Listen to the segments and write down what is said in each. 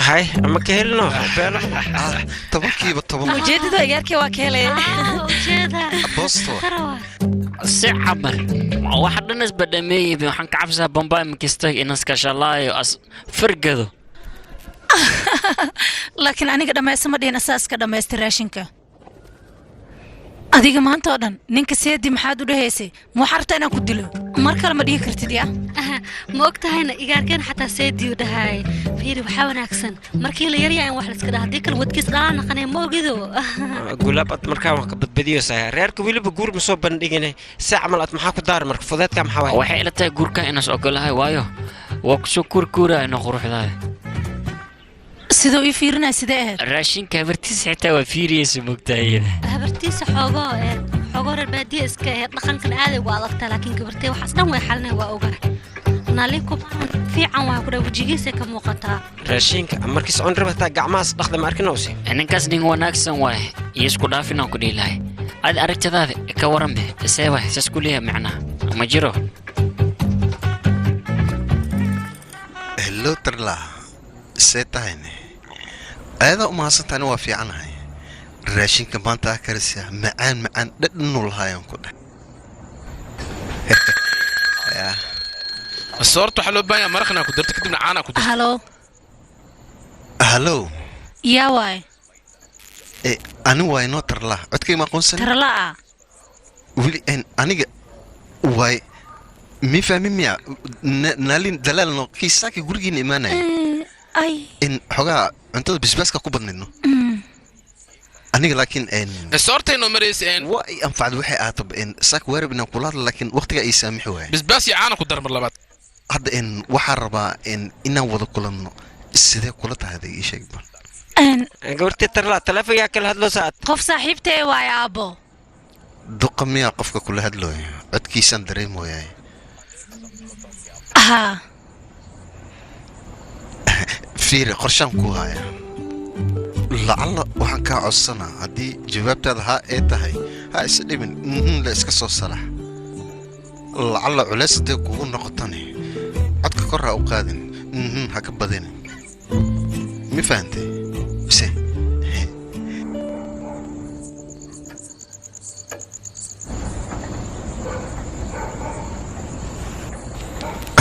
هاي أما كهلنا بيلا طبقي بالطبق ujeedada agaarkii waa ka helay بوستو si camal waxa dhan isbadhameeyay waxaan ka cabsaa Bombay makista inas ka shalaayo as firgado laakiin aniga dhameysama dhina saaska dhameystir raashinka adiga maanta oo dhan ninka seedi maxaad u dhahaysay muxarta inaan ku dilo mar kale ma dhihi kartid yaa ma ogtahayna igaarkeen xataa seedi u dhahay fiiri waxa wanaagsan markii la yaryahay wax la iska dhahay hadii kale wadkiis dhalaan qanay ma ogido gulaabad markaa wax ka badbadiyo sahay reerka wiliba guur ma soo bandhigine si camal aad maxaa ku daar marka fudeedka maxaa waay waxay ila tahay guurka inaas ogolahay waayo waa ku soo kurkuurayna quruxdaada sidoo ii fiirinay sidee ahayd raashinka habartiisa xitaa waa fiiriyeysa mogtaayada habartiisa xoogoo reer baadiya iska ahayd dhaqankan aaday waa adagtaa laakiin gabartay waxaas dhan way xalinay waa ogahay naliku fiican waa ku dhawajigiisa ka muuqataa raashinka markiis on rabata gacmaas dhaqda ma arkinowsi ninkaas nin wanaagsan waay iyo isku dhaafin aan ku dhiilahay aad aragtadaada ka waranbe seeba isas ku leeyahay macnaha ma jiro hello tarla seetahayne aada uma hasantaani waa fiicanahay raashinka maanta karisa macaan dhadhanu lahaayaan ku dheh صورته حلو بايا مرخنا كدرت كدبنا عانا كدرت هالو يا واي أنا واي نو ترلا عدكي ما قنصن ترلا ولي أنا واي مي فاهمين ميا نالين دلال نو كيساكي غورجين إيمانا أي إن حاجة أنت بس كوبر منه أنا لكن إن صورته إنه مريس إن واي أنفع الوحي أطب إن ساك وارب نقولات لكن وقت جاي يسامحوه بس يعانا كدر مرلبات هذا إن وحربا إن وضع كلنا السيدة كلها هذه شيء بل إن قلت ترى تلف ياكل هذا ساعات قف صاحبتي ويا أبو دق ميا قفك كل هذا عد كيسان دريم وياي ها فيري قرشان كوهايا لعل وحن كا عصنا هدي جوابت هذا هاي هاي سليمن لا اسكسو صلاح لعل علاس دي كو نقطني عدك كره او قادن هكبدين مي فهمتي بسي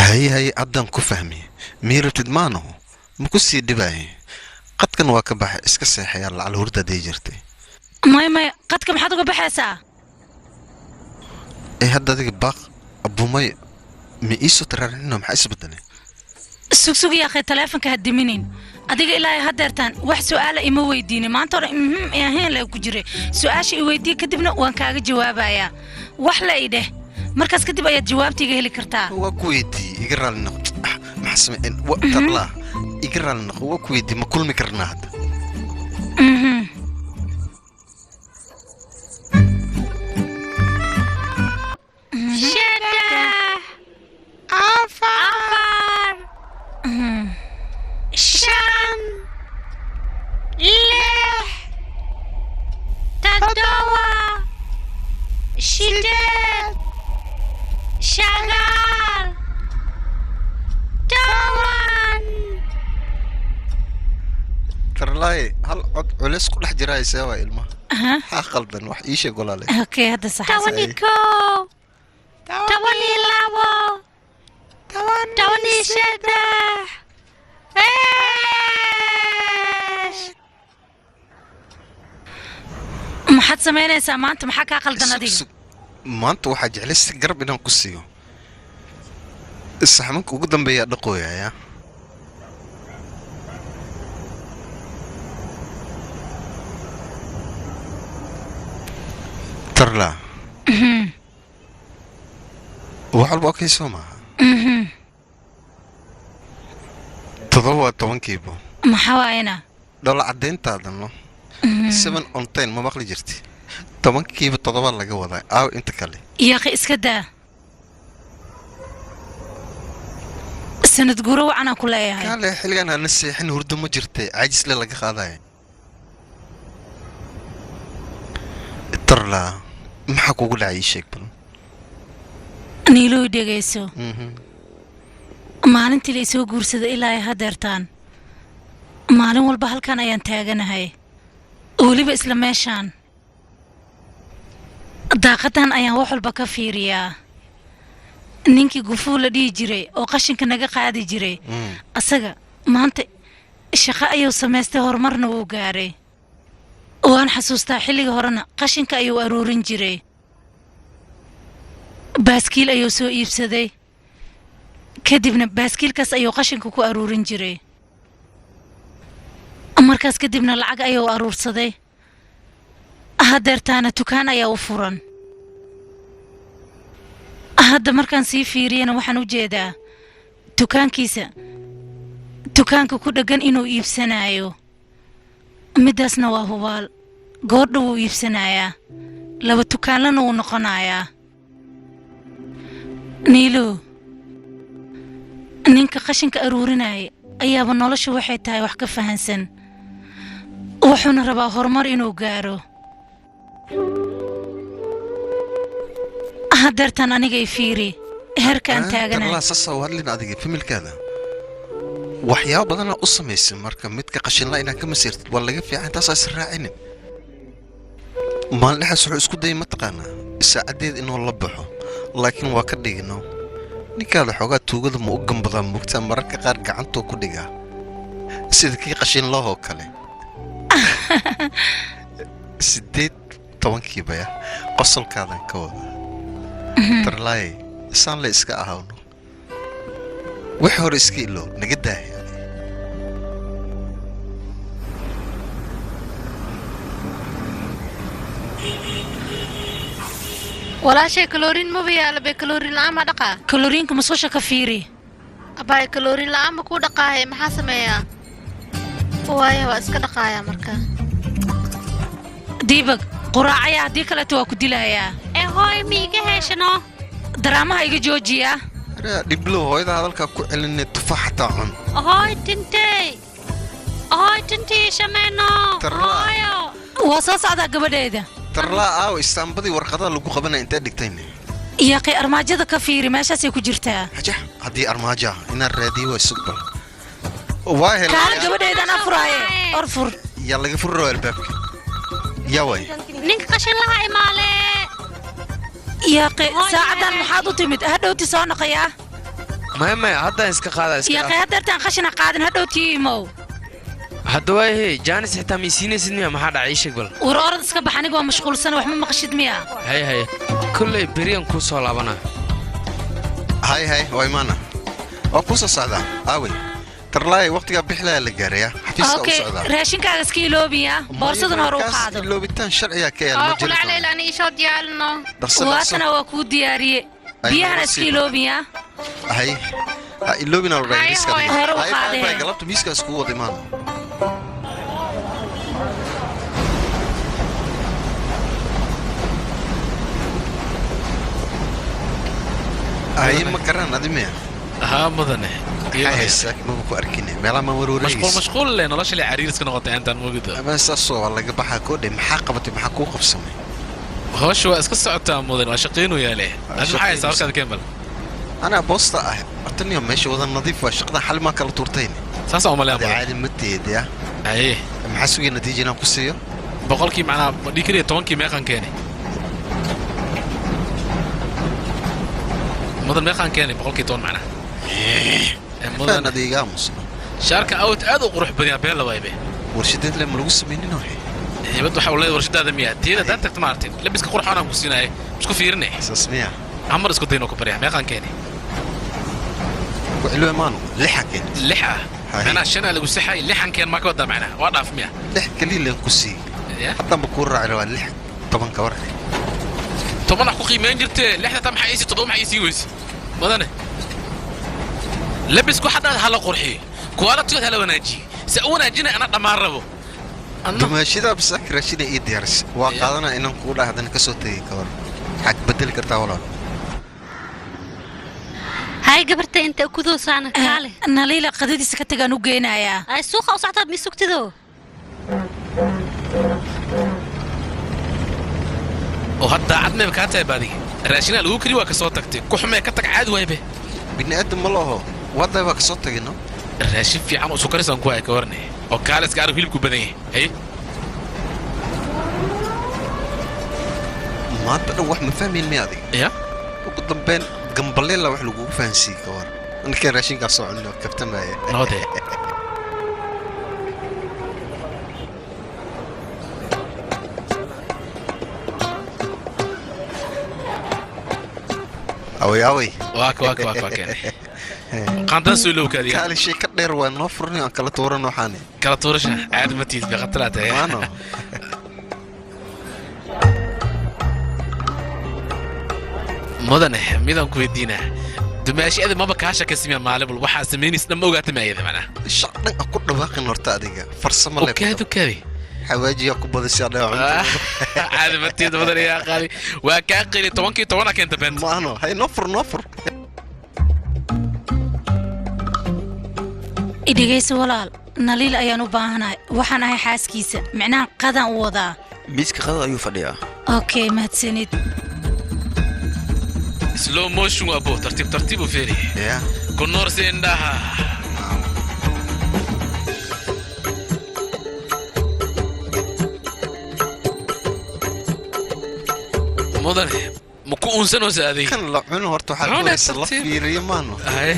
هي عدن كفهمي ميرو تدمانو مكسي دباي قد كان واكبح اسكسي حيال على الهردة دي جرتي ماي قد كم حدوك بحسا ايه هدا ديك باق ابو ماي ميسو ترارينو محايس بدني سوق يا اخي تليفونك هدمينين adiga ilaahay hadeertaan wax su'aal ima weydiin maanta hore ee heen la ku jiray su'aasha i weydii kadibna waan kaaga jawaabayaa wax la ideh markaas kadib ayaad jawaabtiga heli kartaa waa ku weydii iga raali noqo maxsame waqtarla iga raali noqo waa ku weydii ma kulmi karnaa hadda شان لح تدوى شداد شغال توان ترلاي هل عد علس كل حد جراي سوا إلما ها قلبا وح إيش يقول عليه اوكي هذا صح توانيكو تواني لاو تواني شدح maxaad samaynaysaa maanta maxaa kaa qaldan adiga maanta waxaa jeclaysa garab inaan ku siiyo saxmanka ugu dambeeya dhaqooyaya tarla wax walba okay soo maaha todoba tobankiiba maxaa waayana dhola caddeyntaadano 7 on 10 ma maqli jirti tobankiiba todoba laga wadaa aaw inta kale yaaqi iska daa sanad guuro waxaan ku leeyahay kale xilligan aan seexin hurdo ma jirtay caajis la laga qaaday tarla maxaa kugu dhacay sheeg bal niiloo dhageyso maalintii la soo guursaday ilaa hadeertaan maalin walba halkan ayaan taaganahay weliba isla meeshaan daaqadan ayaan wax walba ka fiiriyaa ninkii gufuu la dhihi jiray oo qashinka naga qaadi jiray asaga maanta shaqo ayuu samaystay horumarna wuu gaaray waan xasuustaa xilliga horena qashinka ayuu aruurin jiray baaskiil ayuu soo iibsaday kadibna baaskiilkaas ayuu qashinka ku aruurin jiray markaas kadibna lacag ayuu aruursaday haddeertaana dukaan ayaa u furan hadda markaan sii fiiriyana waxaan u jeedaa dukaanka ku dheggan inuu iibsanayo midaasna waa hubaal goordha wuu iibsanayaa laba dukaanlana wuu noqonayaa niilo ninka qashinka aruurinaya ayaaba noloshu waxay tahay wax ka fahansan wuxuuna rabaa horumar inuu gaaro haddeertan aniga i fiiri heerkaan taaganahay sasa wadlin adiga familkaada waxyaabo badanaa u samaysan marka midka qashinla inaad ka masiirtid waa laga fiican taasaa is raacinin maalin dhexaas wuxuu isku dayay mataqaanaa saacaddeed inuu la baxo laakiin waa ka dhigino ninkaada xoogaa tuugada ma u gambadaa mugtaa mararka qaar gacantoo ku dhigaa sida kii qashinlahoo kale 18 qosolkaadan ka wada tarlaaye isaan la iska ahawno wax hore iska ilow naga daahi walaashay kaloorin ma yaala bay kaloorin la'aan ma dhaqaa kaloriinka musqusha ka fiiri abay kaloorin la'aan ma ku dhaqaahay maxaa sameeyaa waaya waa iska dhaqaayaa marka diibag quraacaya haddii kaleeto waa ku dilayaa hooy miiga heeshano daraamaha iga joojiya dhiblow hooyada hadalkaa ku celinee tufaaxataa cun hooy tintay shameyno hooyo waa soo socdaa gabadheeda tarlaa aaw istaambadii warqadaha lagu qabanaya intee dhigtayne yaaqay armaajada ka fiiri meeshaasay ku jirtaa haja haddii armaajo ah inaan raadiyo waa sugbal kaala gabadheedana furaaye orfur yaa laga furro albaabka yaa way ninka qashin laha imaale yaaqay saacadan maxaad u timid hadhowti soo noqoyaa maya haddaan iska qaadaa yaaqay haddeertaan qashina qaadin hadhowtii imow hadda waayahey jaanis xitaa miisiinaysid miya maxaa dhacay ii sheeg bal war orad iska bax aniga waa mashquulsan wax ma maqashid miya haye kolley beriyan kuu soo laabanaa hay waa imaana waa kuu soo socdaa aawey tarlaay waqtigaa bixilaa la gaarayaa xafiiska u socdaa raashinkaaga iska iloobiya boorsaduna hore u qaado iloobitaan sharciga ka yaal ma jiro kulacleelaan iisoo diyaalno waatana waa kuu diyaariye biyahana iska iloobiya hay ha iloobina la hore u qaadee galabta miiskaas kuu wada imaana ay ma garan adime ها مدنه haysaak ma ku arkin meela ma wareerayis mashquul le nolosha la cariiriska noqotay intaan moogida ama soo laga baxa ko dhim maxaa qabatay maxaa ku qabsamay hoosh waa iska socotaa mudan waa shaqeenu yaale maxay saarkada kemal ana boosta ah ataniyo meesha wada nadiif waa shaqada xal ma kala turtayn saas oo malayn caadi ma teedia ay maxaa sugi natiijada ku siiyo boqolkii macna dhikriye 10kii meeqan keenay mudan meeqan keenay boqolkii 10 macna mudan adiga musna sharka awt aad u qurux badan been la waybe warshadeed la lagu sameeynin waxa هيبد waxa uu leeyahay warshadaada miya tiida daan tagta maartin labiska qurux aan ku siinaay isku fiirinay sasmiya amar isku dayno ku bariya meeqan keenay ku ilmo maanu lixaken lixa ana shana lagu saxay lixan keen ma ka wada macna waa dhaaf miya lix kaliil ku sii hatta ma ku raaci waa lix 10 ka war toban ku qiimeyn jirtay lixda tam xayisi todoba xayisi weys madane labisku xadaa hala qurxi quality hala wanaaji sa wanaajina ana dhamaan rabo dumaashida bisakra shida ii diyaaris waa qaadana inaan ku dhaahdan ka soo tagay ka war xaq bedel kartaa walaal هاي قبرت انت كذو سانا كاله ناليلا قديدي سكتغان u geenaya ay suuqa u socota mi sugtido oo hadda cadna ka tahay baadi raashina lagu kari waa ka soo tagtay ku xumee ka tag caad waybe bini aadam ma laho wada waa ka soo tagayno raashin fiican oo sukarisan ku hay ka warne oo kaaliska arag hilibku badan yahay hay maanta dhan wax ma fahmin miyaadi ya ugu dambeyn gamballeela wax lagu fahansiin ka war anka raashinka soo cunno kabtamaya noode away waak qandan soo loo kaadiya kaali shay ka dheer waa noo furnay aan kala tuuran waxaane kala tuurasha aad ma tiid bi qatalaata maano mudane midaan ku weydiinaa dumaashiyada maba kaa shakaysimaa maalibul waxaa samaynaysa dhamma ogaata maayada macnaa shaqdhan aan ku dhawaaqin horta adiga farsamo le okaadi xawaajiya ku badashaa dhaawacunta caadi matiid mudane yaa qaali waa kaa qili 10 keenta bent maano hay noo fur idhigaysa walaal naliil ayaan u baahanahay waxaan ahay xaaskiisa micnaha qadan u wadaa miiska qadada ayuu fadhiyaa okay mahadsanid slow motion abo tartiib u feeri ya ku noorsi indhaha mudane ma ku unsanoo saaday kan la cuno horta waxaa doonaysa la fiiriyo maano ay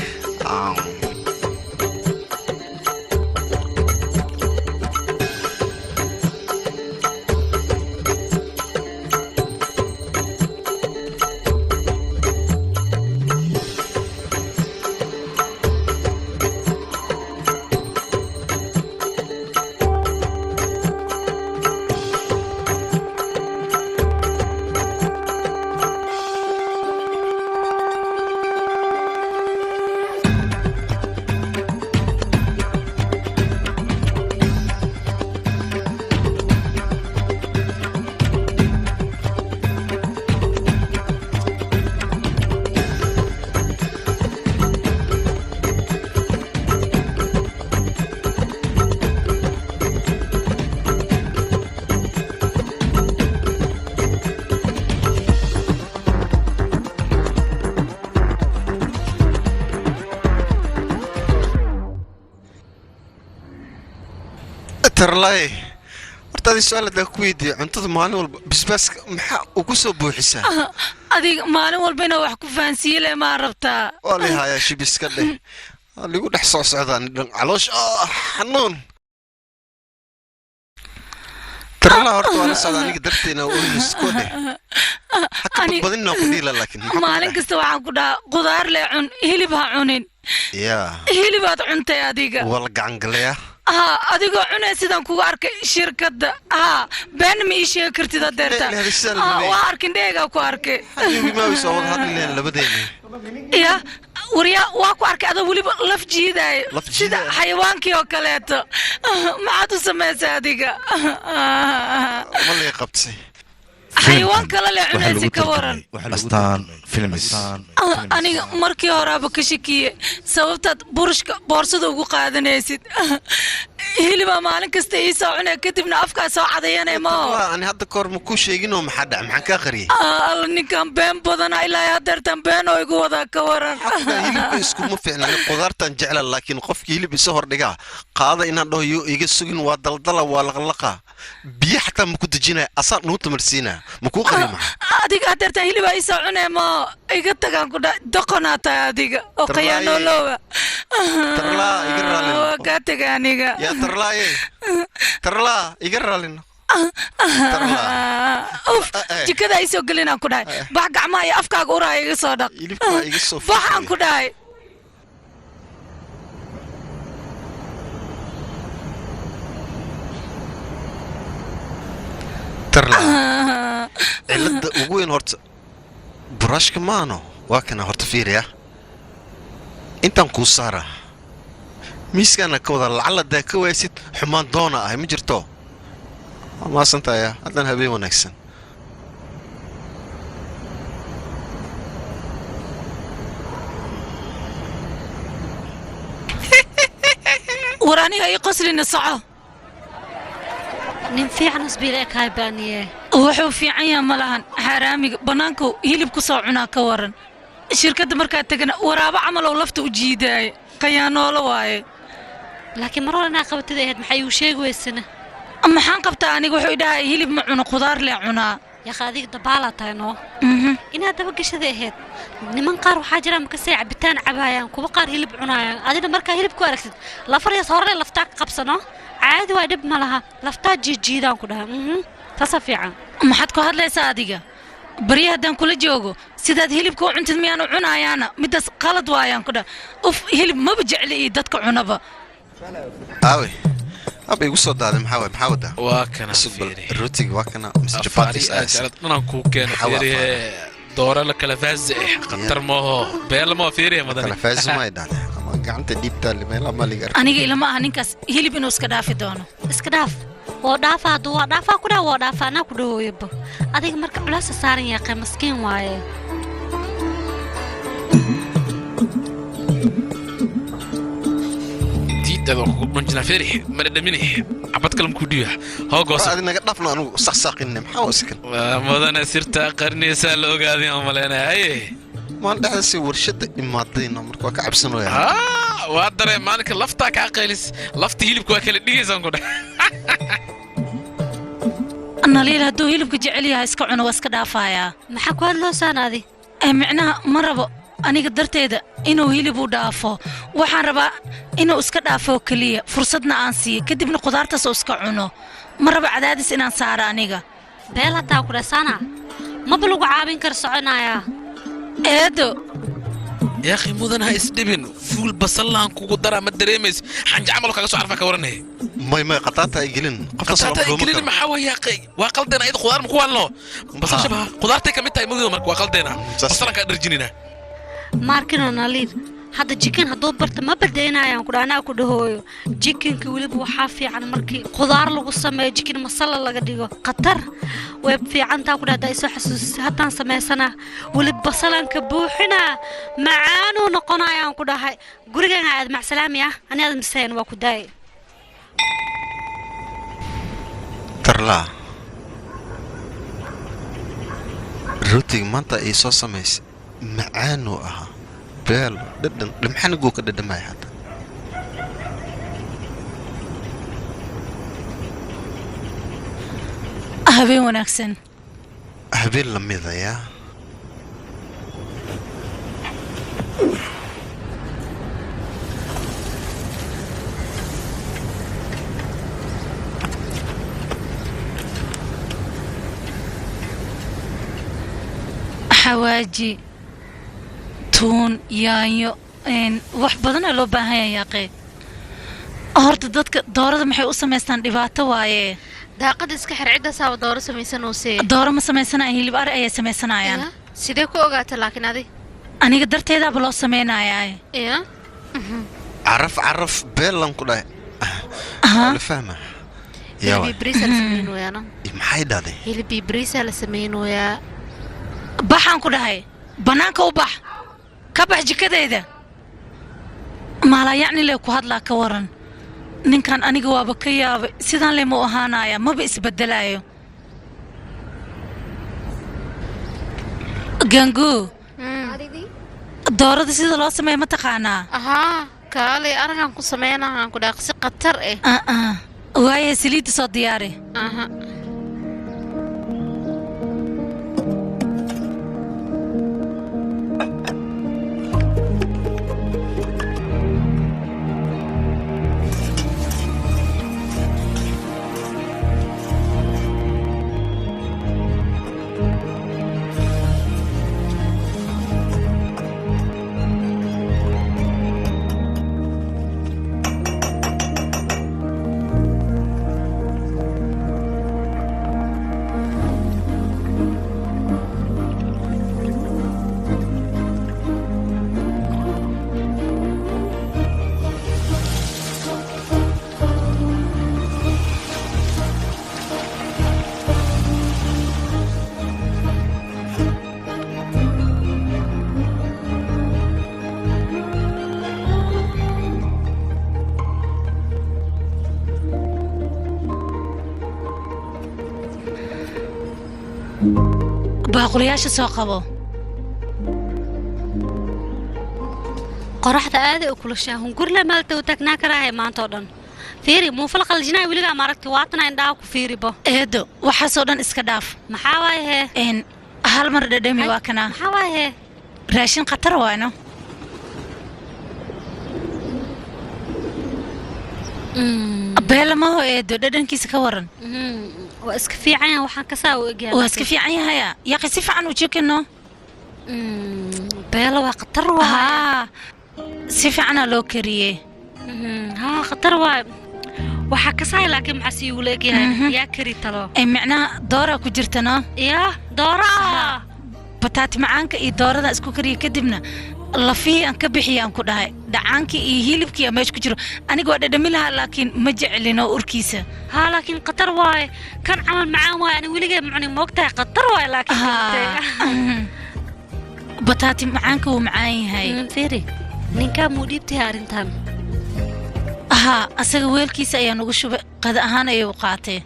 tarlay horta su'aal la ku weydiiyo cuntada maalin walba bisbaaska maxaa ugu soo buuxisaa adiga maalin walba inaa wax ku fahansiiyey ma rabtaa waa la hayaa shibiska dheh ligu dhex soo socdaan dhan caloosh xanuun tarla horta waa la socdaa aniga darteena oo isku dheh haka badbaadina ku dhiila laakiin maalin kasta waxaan ku dhahaa qudaar le cun hilib ha cunin hilibaad cuntay adiga wala gacan galaya adigoo cunay sidaan kugu arkay shirkadda been ma ii sheegi kartid adeerta waa arkin dheegaa ku arkay ya waryaa waa ku arkay adoo weliba laf jiidaayo sida xayawaankii oo kaleeto maxaad u samaysay adiga malay qabtay xayawaan kale le cunaysi ka waran astaan filmis aniga markii horaaba ka shakiye sababtaad burushka boorsada ugu qaadanaysid hilibaa maalin kasta ii soo cunay kadibna afkaa soo cadayanay ma ani hadda koor ma ku sheeginoo maxaa dhac maxaan kaa qariyay alla ninkan been badana ilaa hadeertan been oo igu wadaa ka waran hilibka iskuma fiicnaan qudaartan jecla laakiin qofkii hilib isa hordhigaa qaada inaan dhaho yo iga sugin waa daldala waa laqlaqa biyo xataa ma ku dejinaya asaan nuu tamarsiinaa ma kuu qari maxa adiga hadeertan hilibaa ii soo cunay ma iga tagaan ku dhahay doqonaa tahay adiga oo qayaanoolooba tarlaa iga raalin waa kaa tegay aniga yaa tarlaaye tarlaa iga raalin jikada ay soo gelinaan ku dhahay bax gacmaha iyo afkaaga uraya iga soo dhaq baxaan ku dhahay cilada ugu weyn horta buraashka maano waa kana horta fiiriya intaan kuu saara miiskaana ka wada lacala daa ka waysid xumaan doona ahay ma jirto waa maasantaya haddan habeen wanaagsan war aniga ii qoslina soco nin fiican isbiile kaay baaniye wuxuu fiican yahay malahan xaraamiga banaanka hilib ku soo cunaa ka waran shirkadda markaa tagana waraabo camal oo lafta u jiidaay qayaanoolo waaye laakiin mar hore inaa qabatid ahayd maxay uu sheegi weysana maxaan qabtaa aniga wuxuu idhahay hilib ma cuno khudaar lee cunaa yaqa adiga dabaalaa tahay noo inaad daba gashada ahayd niman qaar waxaa jira makasay cabitaan cabaayaan kuwa qaar hilib cunaayaan adina markaa hilib ku aragtid lafaryaas hore laftaa ka qabsano caadi waa dhib ma laha laftaa jiijiidaan ku dhaha tasa fiican maxaad ku hadlaysaa adiga barya haddaan kula joogo sidaad hilibka u cuntid miyaanu cunayaana midaas qalad waayaan ku dhah uf hilib maba jecli iyo dadka cunaba aawe aba igu soo daaday maxaa wadaa waa kana fiiri rootiga waa kana mise chapati anaan kuu keena fiiri doora la kala faazay qatar maaho beel ma fiiri madani kala faazay ma idhaahday ama gacanta dhiibta meela ma liga aniga ilama ah ninkaas hilib inuu iska dhaafi doono iska dhaaf waa dhaafaa hadduu waa dhaafaa ku dhaha waa dhaafaa anaa ku dhahooyaba adiga marka culaasa saaran yaaqee maskiin waaye diidada ku bunjina fiiri mara dhamini abad kalam ku dhiya hoogoos aad naga dhafno anu saxsaaqinna maxaa wasikan madana sirta qarniysa la ogaadin ama leenahay maan dhaxasi warshada imaadayna marka waa ka cabsanooyaa waa dareen maalinka lafta ka qaylis lafta hilibku waa kala dhigaysan ku dhax naliil hadduu hilibka jecel yahay iska cuno waa iska dhaafayaa maxaa ku hadloo saanaadi micnaha ma rabo aniga darteeda inuu hilib u dhaafo waxaan rabaa inuu iska dhaafo kaliya fursadna aan siiyo kadibna khudaartaas oo iska cuno ma rabo cadaadis inaan saaro aniga beel haddaa ku dhasana maba lagu caabin kar soconayaa eedo يا أخي مدنها إسدبن فول بصلان كوكو درا ما دريميس حنج عملو كاغا سو عرفا كورني ما قطعتها يجلن قطعتها يجلن ما حوا يا أخي وقلدنا إيد خضار مكوالو بس شبه خضارتي كميتا يمدو مرك وقلدنا بصلان كادرجينينا ماركنا ناليد هذا جيكن هدو برت ما بدينايان ku dhaana ku dhahooyo jikinka waliba waxa fiican markii khudaar lagu sameeyo jikin masala laga dhigo qatar way fiican taa ku dhahday soo xasuus haddaan sameysana waliba basalanka buuxina macaanu noqonayaan ku dhahay gurigan aad mac salaamiya ani aad miseen waa ku daay tarla rootig maanta ay soo sameys macaanu aha beel dhadhan maxaan ugu ka dhadhamay hada habeen wanaagsan habeen la midaya xawaaji tuun yaanyo wax badan oo loo baahan yahay yaaqee horta dadka doorada maxay u samaystaan dhibaato waaye daaqad iska xircidda saaba dooro samaysanayse dooro ma samaysanayaan hilib ari ayay samaysanayaan sidee ku ogaata laakiin adi aniga darteedaaba loo samaynayaa ya caraf beelan ku dhahay la fahma hilib brisa la samaynayaa maxay dhahday hilib brisa la samaynayaa baxaan ku dhahay banaanka u bax ka bax jikadeyda maala yacni lee ku hadlaa ka waran ninkan aniga waaba ka yaabay sidaan lee ma u ahaanaya maba isbedelaayo gangu doorada sida loo sameeyo ma taqaanaa ahaa kaalay anagaan ku sameynahaan ku dhaaq si qatar waaye saliidda soo diyaari باقولياش سوقبو qoraxda aad ay u kulushaa hungur la maalta u tagnaa karaahay maanta oo dhan fiiri muufal qaljinaa weligaa maaragtay waatana indhaha ku fiiribo eedo waxaasoo dhan iska dhaaf maxaa waaye hee hal mar dhadhami waa kanaa maxaa waaye hee raashin khatar waano beelamaho eedo dhadhankiisa ka waran waa iska fiican yahay waxaan kasaa u egyahay waa iska fiican yahaya yaqi si fiican u jikino beelo waa khatar waa si fiicanaa loo kariyey ها خطر واي waxaa ka saay laakiin maxaa sii ula egyahay yaa kari talo macnaha dooraa ku jirtano yaa dooraa bataati macaanka iyo doorada isku kariya kadibna lafihii aan ka bixiyay aan ku dhahay dhacaankii iyo hilibkii aa meesha ku jiro aniga waa dhadhami lahaa laakiin ma jecelin oo urkiisa haa laakiin khatar waaye kan camal macaan waaye ani weligay mucni moogtahay khatar waaye laakiin bataati macaanka wuu macaan yahay fiiri ninkaa muu dhiibtay arrintan asaga weelkiisa ayaa nugu shubay qada ahaan ayuu qaatee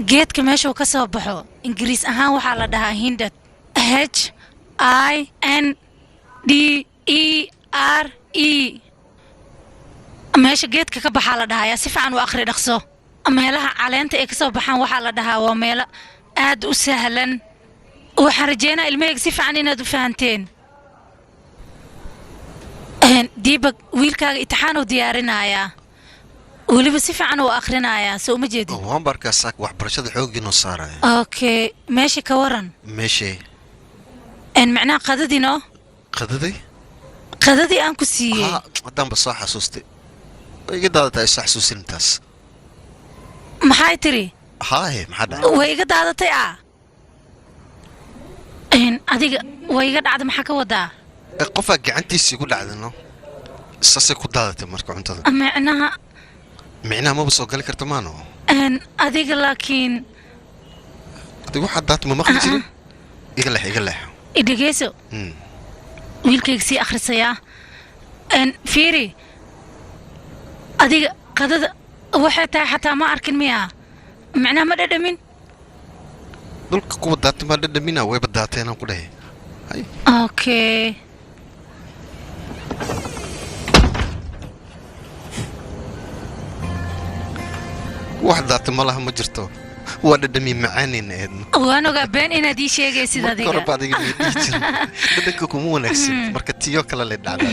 geedka meeshuu ka soo baxo ingiriis ahaan waxaa la dhahaa hindad HINDERE meesha geedka ka baxaa la dhahayaa si fiican u akhri dhaqso meelaha caleenta ay ka soo baxaan waxaa la dhahaa waa meelo aad u sahlan waxaan rajeynaa ilmahayga si fiican inaad u fahanteen diibag wiilkaaga imtixaan uu diyaarinayaa weliba si fiican uu akhrinayaa soo uma jeedin waan barkaa saak waxbarashada xooggiinoo saaraya okay meesha ka waran meeshee macnaha qadadiino qadadii aan ku siiyey haddaanba soo xasuustay way iga daadataa isoo xasuusin intaas maxay tiri haahe maxaa dhacay way iga daadatay adiga way iga dhacda maxaa ka wadaa qofaa gacantiisa igu dhacdano saasay ku daadatay marka cuntada micnaha maba soo gali karta maano adiga laakiin adiga waxaa daata ma maqli jirin iga leex idhegeyso wiilkayga sii akhrisayaa fiiri adiga qadada waxay tahay xataa ma arkin miyaa macnaha ma dhadhamin dhulka kuwa daata maa dhadhamina wayba daateenaan ku dhahay okay wax daata ma laha ma jirto waa dhadhami macaanayna eedno waan ogaa been inaad ii sheegaysid adiga korba adiga ma dhihi jirin dhadhanka kuma wanaagsan marka tiyo kale le dhacda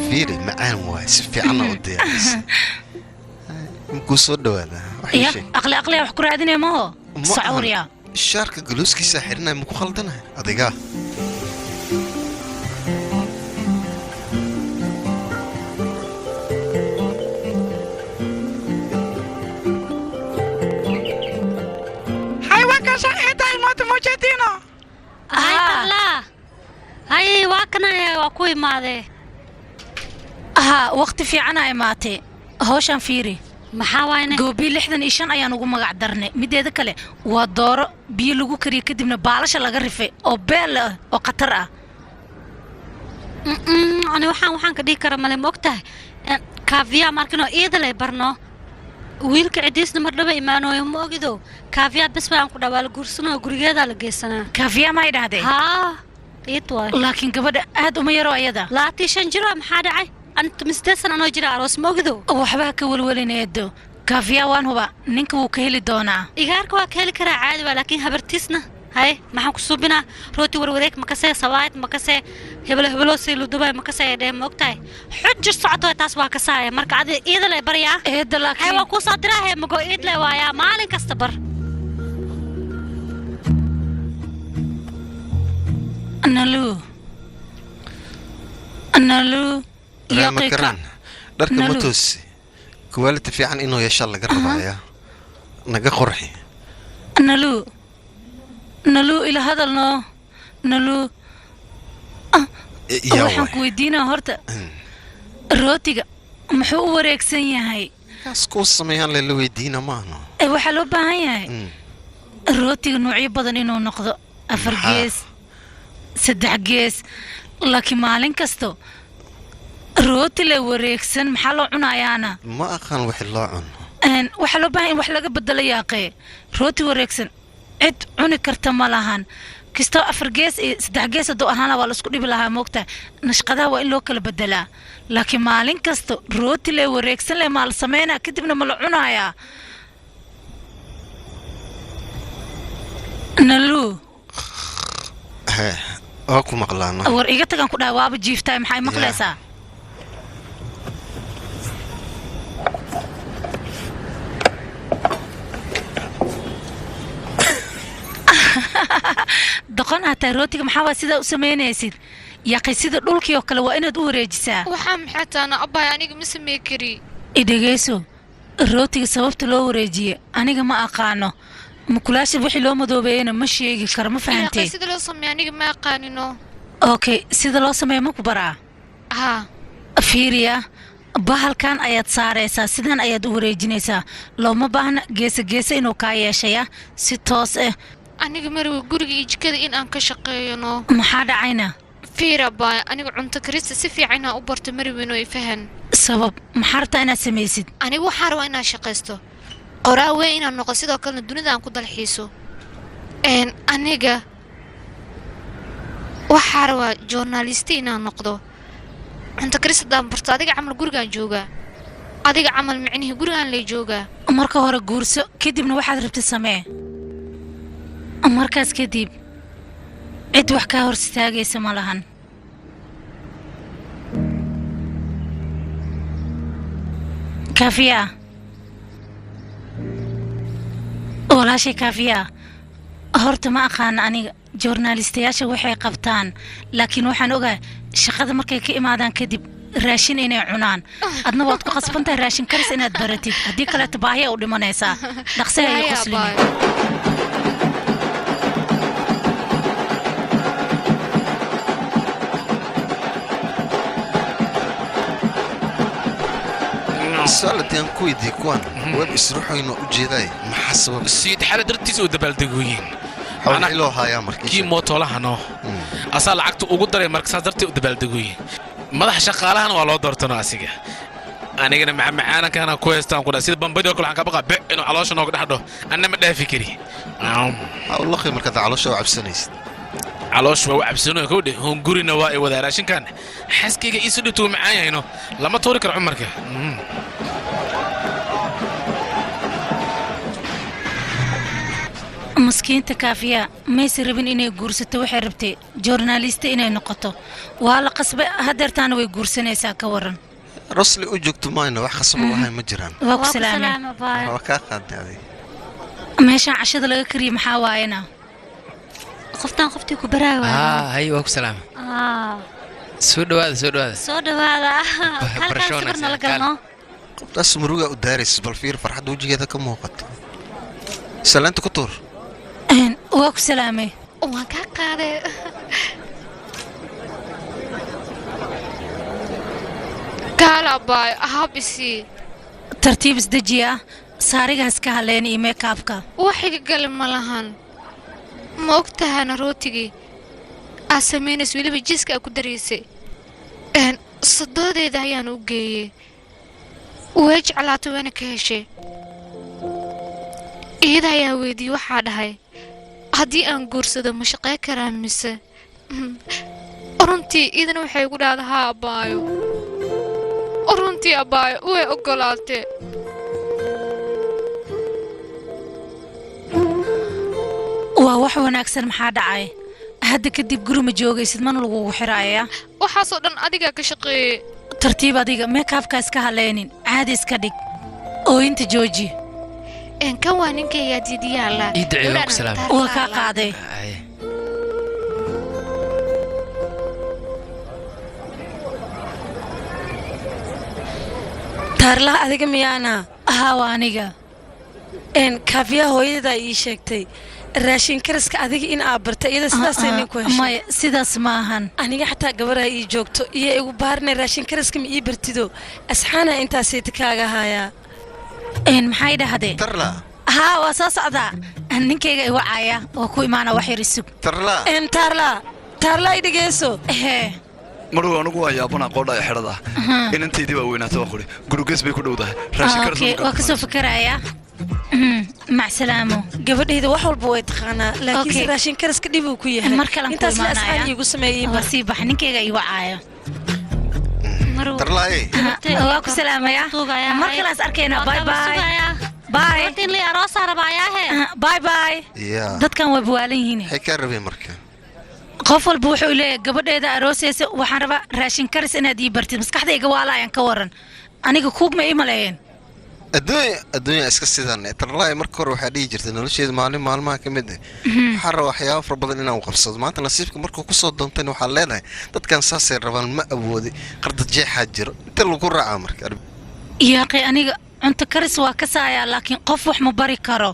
fiiri macaan waay si fiicanna u diyaarisa makuu soo dhawaada aqli wax ku raadinaya maho sacawriya shaarka guluuskiisa xirinaya maku khaldanahay adigaa هاي واكنا واكوي ماذا وقت في عنا إماتي هوشان فيري محاوينه goobii 65 ayaan ugu magac darnay mideeda kale waa dooro biyo lagu kariyo kadibna baalasha laga rifay oo beel ah oo qatar ah ani waxaan ka dhigi kara male moogtahay kaafiya markino iidale barno wiilka cidiisna mar dhaba imaanooyo ma ogido kaafiya bas baan ku dhawaal guursanoo gurigeeda la geysanaa kaafiya ma idhaahdeen iidwaay laakiin gabadha aad uma yaro ayada 25 jiro maxaa dhacay أنت مستسن أنا جرا أروس موجودو وحباك والولينيدو كافيا وان هو نينك وكهلي دونا إيجارك وكهلي كرا عادي ولكن هبرتسنا هاي ما حنك صوبنا روتي وروريك مكسي سوايت مكسي هبلو سيلو دبي مكسي ده مقطعي حج صعدوا تاسوا كساي مرك عادي إذا لا بريا إذا لكن هاي وكو صدرها هي مقو إذا لا ويا مالك استبر أنا لا مكران درك متوسي كواليتي في عن إنه يشال لقرب عليها نجا قرحي نلو إلى هذا النو نلو waxaan ku weydiinaa horta rootiga muxuu u wareegsan yahay isku sameeyaan la weydiina maano waxaa loo baahan yahay rootiga noocyo badan inuu noqdo 4 gees 3 gees laakiin maalin kasto rooti la wareegsan maxaa loo cunayaana ma aqaan wixii loo cuno waxaa loo baahan in wax laga bedelo yaaqee rooti wareegsan cid cuni karta ma lahan kastoo 4 gees iyo 3 gees haduu ahaana waa la isku dhibi lahaa moogta nashqadaha waa in loo kala bedelaa laakiin maalin kasta rooti le wareegsan le maal sameynaa kadibna ma la cunayaa nalu waa ku maqlaana war iga tagan ku dhahay waaba jiiftaay maxay maqlaysaa دقن هتا روتيك محاوا سيدا وسمينيسيد يا قي سيدا دولكي oo kale waa inaad u wareejisaa waxaa maxay taana abay aniga ma sameey kari idageyso rootiga sababta loo wareejiye aniga ma aqaano mukulaasha wixii loo madoobeeyna ma sheegi karo ma fahantay sida loo sameeyo aniga ma aqaanino okay sida loo sameeyo ma ku baraa ha fiiriya bahalkan ayaad saaraysaa sidan ayaad u wareejinaysaa looma baahna geesa inuu ka yeeshaya si toos ah aniga marwe guriga iyo jikada in aan ka shaqeeyno maxaa dhacayna fiira baa aniga cunto karista si fiican aan u barto marwe inuu fahan sabab maxaa rabtaa inaad samaysid aniga waxaan rabaa inaan shaqeysto qoraa weyn inaan noqo sidoo kale dunida aan ku dalxiiso aniga waxaan rabaa journalist inaan noqdo cunto karista daan barto adiga camal gurigaan joogaa adiga camal micnihi gurigaan lay joogaa marka hore guurso kadibna waxaad rabtid samee markaas kadib cid wax ka hor istaagaysa ma lahan kaafiya walaashay kaafiya horta ma aqaan aniga journalistayaasha waxay qabtaan laakiin waxaan ogaa shaqada markay ka imaadaan kadib raashin inay cunaan adna waad ku qasbantahay raashin karis inaad baratid haddii kaleeto baahiya u dhimanaysaa dhaqsi ayay qoslinay سؤالتي أنكو يدي كوان وين يسرحوا إنه أجيداي ما حسب سيد حالة درتيس ودبالدقوين أنا إلوها يا مركز كي موتولها نو أصلا عقد وقدر مركز درتي ودبالدقوين ماذا شغالها أنا والله دورتنا أسيجا أنا جينا معانا كان كويس تام كنا سيد بمبدي وكل حاجة بقى إنه علاشة نقدر حده أنا ما ده فكري والله خير مركز علاشة وعبسنيس علاشة وعبسنو كودي هم قري نواي وذا راشين كان حس كي يسودي تو معايا هنا لما تورك العمر كه مسكينتا كافية ما يسربين إني جورسته وحربتي جورناليست إني نقطة وعلى قصب هدرتان ويجورسني ساكورن رسلي أجوكت ماينا وحسب الله مجران وسلامة وكاخد هذه ماشي عشان لقى كريم حواينا خفتي كبراوي هاي وك سلام سودو هذا برشلونة لقلنا بس مروقة ودارس بالفير فرحة وجهي هذا كم وقت سلامت كتور وك سلامة وكاكا قال باي هابسي ترتيب ازدجيا ساريغا اسكالين اي ميك ابكا وحي قال ملهان ما وقتها انا روتيغي اسمينس ولي بجيسكا ku dareysay صداديدا ayaan u geeyay way jeclaatay wana ka heshay iyada ayaa weydii waxa dhahay haddii aan guursado ma shaqay karaa mise runtii idina waxay ugu dhahdaa ha abaayo runtii abaayo way ogolaatay waa wax wanaagsan maxaa dhacay hadda kadib guri ma joogaysid mana lagugu xiraaya waxaasoo dhan adiga ka shaqeeyay tartiib adiga meekaafka iska haleynin caadi iska dhig ooyinta jooji kan waa ninkaygaa diidiyaala waa kaa qaaday taarlaha adiga miyaana haa waa aniga kaafiya hooyada ii sheegtay raashin kariska adiga in aad bartay iyada sidaasay nin ku heshay maya sidaas maahan aniga xataa gabadha ii joogto iyo igu baarnay raashin kariska ma ii bartido asxaana intaasay kaaga hayaa maxay dhahdeen tarla haa waa soo socdaa ninkayga i wacaya oo ku imaana wax yar isug taarla i dhegeyso maruu anigu waa yaabana qoodha ay xidhada inantaydii baa weynaata waan kuri gurugees bay ku dhowdahay waa kasoo fikirayaa مع سلامة gabadhayda wax walba way taqaanaa laakiin raashin kariska dhib uu ku yahay mar kale intaas la asxaan igu sameeyay wasi bax ninkeyga igu caayo tarlaaye waa ku salaamaya mar kale as arkayna bye bye bye tin li aroos arabayaahe bye bye dadkan way buwaalan yihiin waxay ka rabeen marka qof walba wuxuu leeyahay gabadheeda aroosaysa waxaan rabaa raashin karis inaad ii bartid maskaxdayga waalaayaan ka waran aniga kuugma ii maleeyeen adduunya iska sidaan tarlaaye marka hore waxaa dhihi jirtay nolosheeda maalmaha ka mid ah waxaa raba waxyaabo fara badan inaan u qabsado maanta nasiibka markuu ku soo doontayna waxaa leedahay dadkan saasay rabaan ma awoodi qardad jeexaa jiro inta lagu raacaa marka yaaqi aniga cunto karis waa ka saayaa laakiin qof wax ma bari karo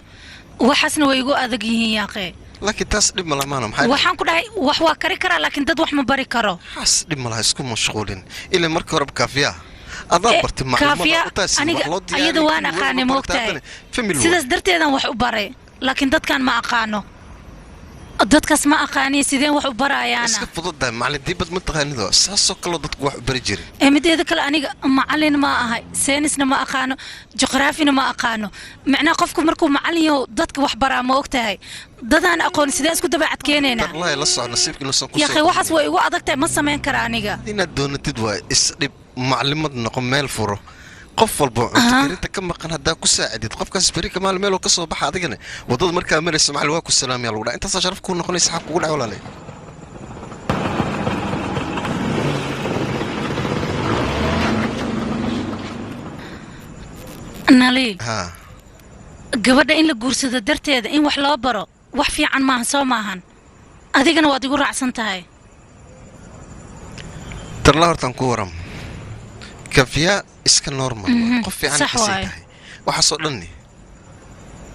waxaasna way igu adag yihiin yaaqi laakiin taas dhib ma lamaana maxay waxaan ku dhahay wax waa kari karaa laakiin dad wax ma bari karo taas dhib ma laha isku mashquulin ilaa marka hore kaafiyaa adaa bartay macluumaad aniga ayada waan aqaanay moogtahay sidaas darteedan wax u baray laakiin dadkan ma aqaano dadkaas ma aqaaniyo sideen wax u barayaana iska fududahay macallin dibad ma taqaanido saasoo kale dadku wax u bari jiray mideeda kale aniga macallin ma ahay saynisna ma aqaano juqraafina ma aqaano macnaa qofku markuu macallin yahay dadka wax baraa ma ogtahay dadaan aqoon sidee isku dabeecad keenayna wallahi la socon nasiibka inuu san ku soo yaaqay waxaas way igu adagtahay ma sameyn kara aniga inaad doonatid waa isdhib maclimad noqon meel furo qof walba cunto karinta ka maqan haddaa ku saacidid qofkaas beri kamaal meel ka soo baxa adigana wadada markaa marayso macallin waa ku salaamaya lagu dhaca intaas sharaf ku noqonaysa xaq kugu dhaco walaalay naliil gabadha in la guursado darteeda in wax loo baro wax fiican maahan soo maahan adigana waad igu raacsan tahay tarla hortaan ku waram kafiya iska normal qof fiican ka sii tahay waxa soo dhanni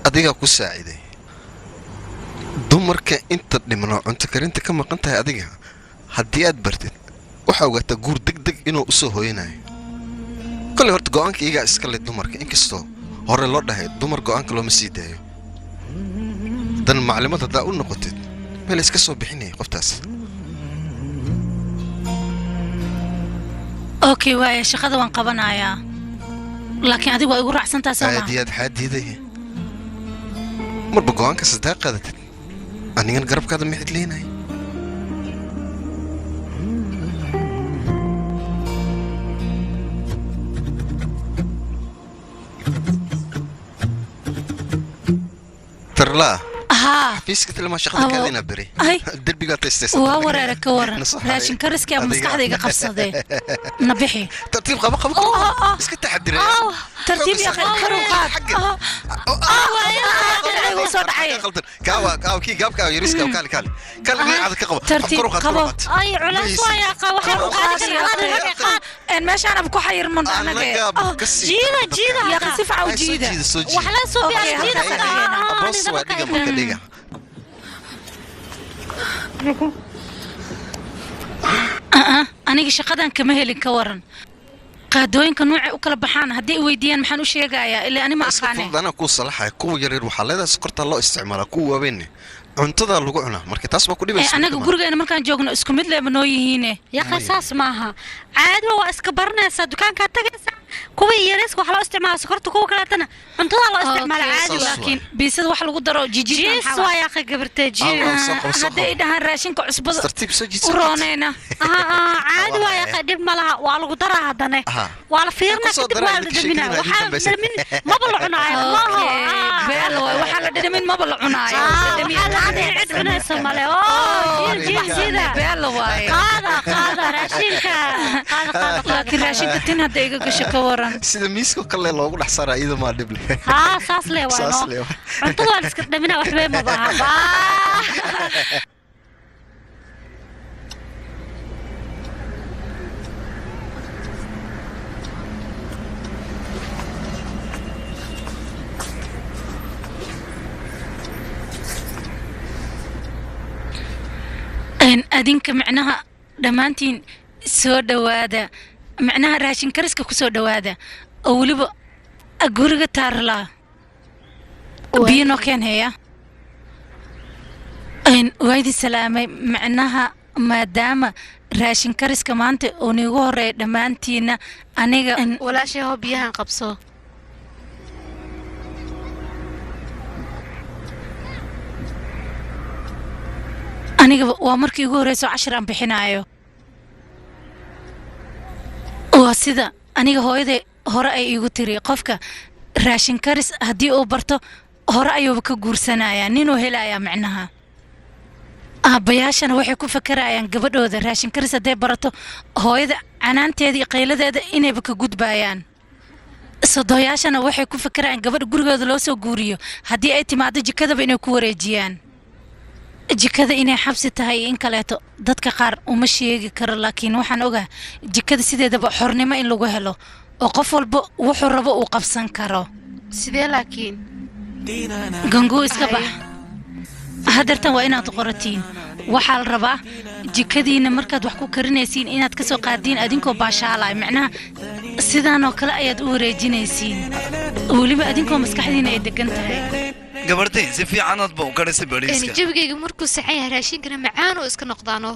adiga ku saaciday dumarka inta dhimano cunto karinta ka maqan tahay adiga haddii aad bartid waxa ogaataa guur degdeg inuu u soo hooyanayo kale horta go'aanka iyagaa iska leh dumarka inkastoo hore loo dhahay dumar go'aanka looma sii daayo dan maclimad haddaa u noqotid meel iska soo bixinaya qoftaas اوكي واي شقada waan qabanayaa laakiin adigu waa igu raacsantaa soo ma xadiiday marba go'aanka sadaa qaadatid anigan garabkaada ma xidleynay tarla حفيسك لما شغلك هذه نبري الدربي قال تستس وورا كورا راشن كرسك يا مسكحدي قبصدي نبحي ترتيب قبق اسكت تحدري ترتيب يا اخي خروقات كاوا كي قاب كاو يريسكا وكالي كالي هذا كقبه ترتيب قبه اي علاش يا قوا خروقات ان ماشي انا بكو حير من انا جيده يا اخي سفعه وجيده وحلا صوفيا جيده بص واديك مكديغا aniga shaqadan kama helin ka waran qaadooyinka nooca u kala baxaan haddii ay weydiiyaan maxaan u sheegayaa ilaa ani ma aqaanay ana ku salaxay kuwa yaryar waxaa leedahay sokorta loo isticmaalaa kuwa waaweyn cuntada lagu cunaa marka taas waa ku dhibaysaa anaga gurigeena markaan joogno isku mid leeba noo yihiin ya qasaas maaha caadi waa iska baranaysaa dukaanka tagaysaa kuwa yaryar wax loo isticmaalo sokorta kuwa kaleetana cuntada loo isticmaalo caadi laakiin biisada wax lagu daro jijiis waa ya akhi gabartay hadda ay dhahaan raashinka cusbada u roonayna caadi waa ya akhi dib malaha waa lagu daraa haddana waa la fiirnaa kadib waa la dhadhaminaa waxaa dhadhamin maba la cunaayo beel waxaa la dhadhamin maba la cunaayo عد وناس ماله جيدا بيلا واي قاده راشينكا قاده لكن راشينكا تين هدا iga gasho ka waran sida miiska kale loogu dhaxsaraa iyada ma dhib leh saas lee waa cuntada waan iska dhaminaa waxba ma baaha adinka macnaha dhammaantiin soo dhawaada macnaha raashin kariska ku soo dhawaada oo weliba guriga taarlaa biyano keen haya waaydi salaamay macnaha maadaama raashin kariska maanta oo niigu horeeya dhammaantiina aniga walaashay hoo biyahan qabso aniga waa markii ugu horeyso 10 aan bixinaayo waa sida aniga hooyaday hore ay igu tiri qofka raashin karis haddii uu barto hore ayuu ka guursanayaa ninuu helayaa macnaha aabbayaashana waxay ku fakarayaan gabadhooda raashin karis hadday barato hooyada canaanteeda iyo qayladeeda inayba ka gudbayaan sodoyaashana waxay ku fakarayaan gabadha gurigooda loo soo guuriyo haddii ay timaado jikadaba inay ku wareejiyaan jikada inay xabsi tahay in kaleeto dadka qaar uma sheegi karo laakiin waxaan ogaa jikada sideedaba xornimo in lagu helo oo qof walba wuxuu rabo uu qabsan karo sidee laakiin ganguu iska bax hadartan waa inaad qoratiin waxaa la rabaa jikadiina markaad wax ku karinaysiin inaad ka soo qaadiin adinkoo baashaalay macnaha sidaan oo kale ayaad u wareejinaysiin weliba adinkoo maskaxdiina ay degan tahay gabardhay si fiicanaad baa u karisay bariiska jabigayga markuu saxan yahay raashinkana macaan oo iska noqdaano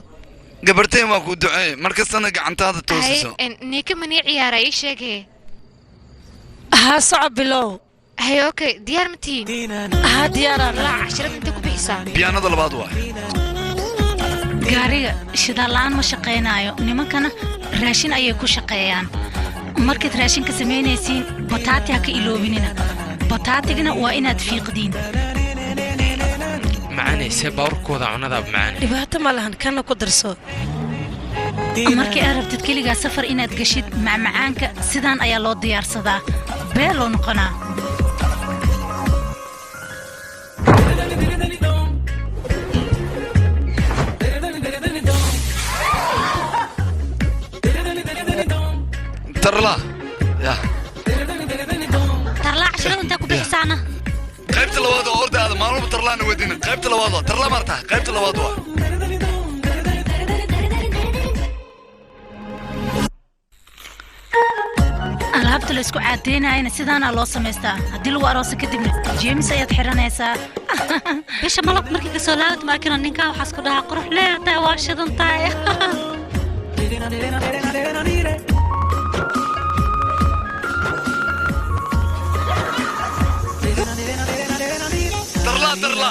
gabardhay waa ku duceey markastana gacantaada toosiso niika manii ciyaara ii sheegee ها صعب بلو هي اوكي ديار متين ها ديار لا 10 انت ku bixisa biyaanada labaad waa gaariga shidalaan ma shaqeynaayo nimankana raashin ayay ku shaqeeyaan markaad raashinka sameynaysiin bataati ha ka iloobinina bataatigana waa inaad fiiqdiin macaanayse bawarkooda cunada macaan dhibaato ma lahan kana ku darso markii aad rabtid keligaa safar inaad gashid macmacaanka sidaan ayaa loo diyaarsadaa beel loo noqonaa tarla ya tarla 10 inta ku bixisana qaybta labaad oo ordaada maalmo tarlaana wadina qaybta labaad waa tarla martaa qaybta labaad waa alaabta la isku caadeenayna sidaana loo samaystaa haddii lagu arooso kadibna jeemis ayaad xiranaysaa bisha malab markii ka soo laabad maakina ninka waxaas ku dhahaa qurux leedahay waa shidan tahay tarla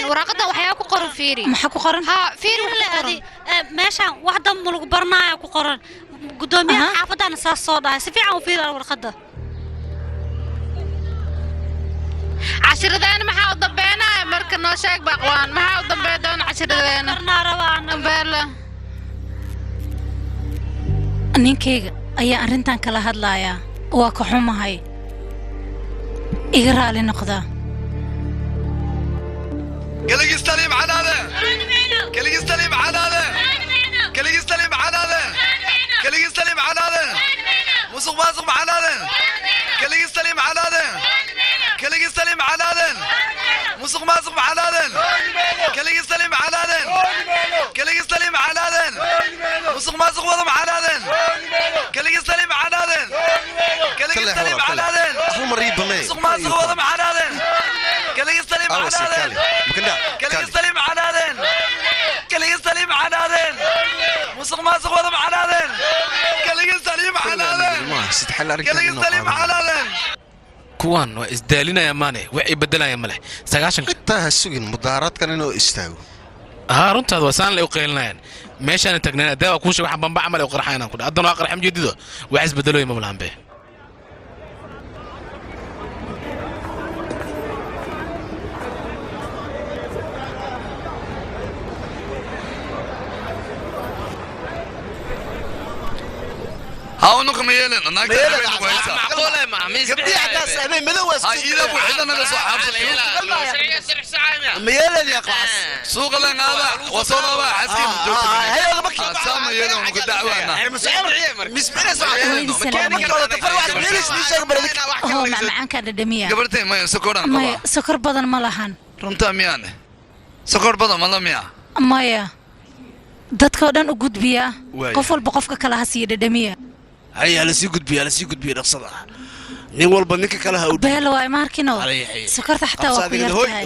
waraaqada waxyaa ku qoran fiiri maxaa ku qoran ha fiiri meeshaan wax dam lagu barnaayo ku qoran gudoomiyaha xaafadana saas soo dhahay si fiican u fiiri warqada cashiradeen maxaa u dambeynaya marka noo sheeg baqwaan maxaa u dambeey doon cashiradeen barnaa rabaan beela ninkayga ayaa arrintan kala hadlayaa waa ka xumahay iga raali noqdaa كلي يستلم عناده كلي يستلم عناده كلي يستلم عناده كلي يستلم عناده مسق ماسق عناده كلي يستلم عناده كلي يستلم عناده مسق ماسق عناده كلي يستلم عناده كلي يستلم عناده مسق ماسق وضم عناده كلي يستلم عناده كلي يستلم عناده مسق ماسق وضم عناده كلي يستلم عناده كلي يستلم عنادين كلي يستلم عنادين مسق ماسق وضم عنادين كلي يستلم عنادين كلي يستلم عنادين kuwan waa isdaalinaya maane waxay bedelayaan male 9 qitaa sugin mudaaradkan inuu istaago runtaad waa saan la u qeelinayaan meeshaan tagnaan adaa ku sheeg wax bamba amal u qarxayna ku dhadana qarxam jedido wax isbedelay ma malaanbe هاو نقم يلن انا معقوله ما ميز قبدي عكاس امين مدوس هاي اذا ابو حدنا لا صحاب ميلن يا قاص سوق لنا هذا وصلنا بقى حسكم هي بك سام يلن ودعوانا مسمعنا هو معانka dhadhamiya gabartay ma sokoran maya sokor badan ma lahan runta miyaane sokor badan ma lamiya maya dadka dhan u gudbiya qof walba qofka kala hasiyo dhadhamiya هيا لا سي قدبي رقصة nin walba ninka kale ha u beelo waay maarkino sokorta xataa waa ku yartahay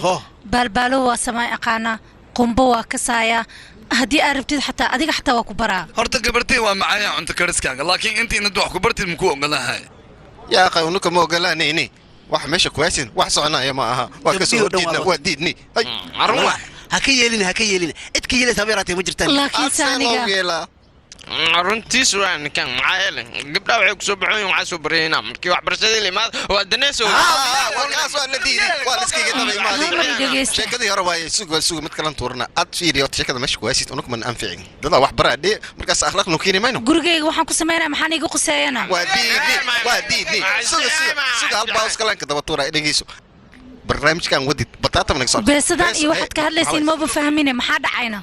baalbaalo waa samay aqaana qumbo waa kasaaya haddii aad rabtid xataa adiga xataa waa ku baraa horta gabartay waa macaya cunto kariskaaga laakiin inta inad wax ku bartid muku ogolahay yaa akhay unuka ma ogolaanayni wax meesha kuwaasin wax soconaya ma aha waa ka soo horjeedna waa diidni arwa ha ka yeelin idka yeelaysa beeraatay ma jirtaan laakiin saaniga runtiis waa ninkan maxaa yeelay gabdhaha waxay ku soo baxeen waxaa soo barayna markii waxbarashadii la imaado waa daneeso warkaas waa la diiday waa la iskaga daba imaaday sheekadii hore waaye sugo mid kalan tuurna ad fiiriyo sheekada meesha kuwaasid unuka man anficin dada wax baraadhe markaas akhlaaq nu kiini mayno gurigayga waxaan ku sameynaa maxaan igu quseeyana waa diidni suga halbaas kalanka daba tuura dhegeyso barnaamijkan wadid bataata mana soo beesadan iyo waxaad ka hadlaysiin ma fahmine maxaa dhacayna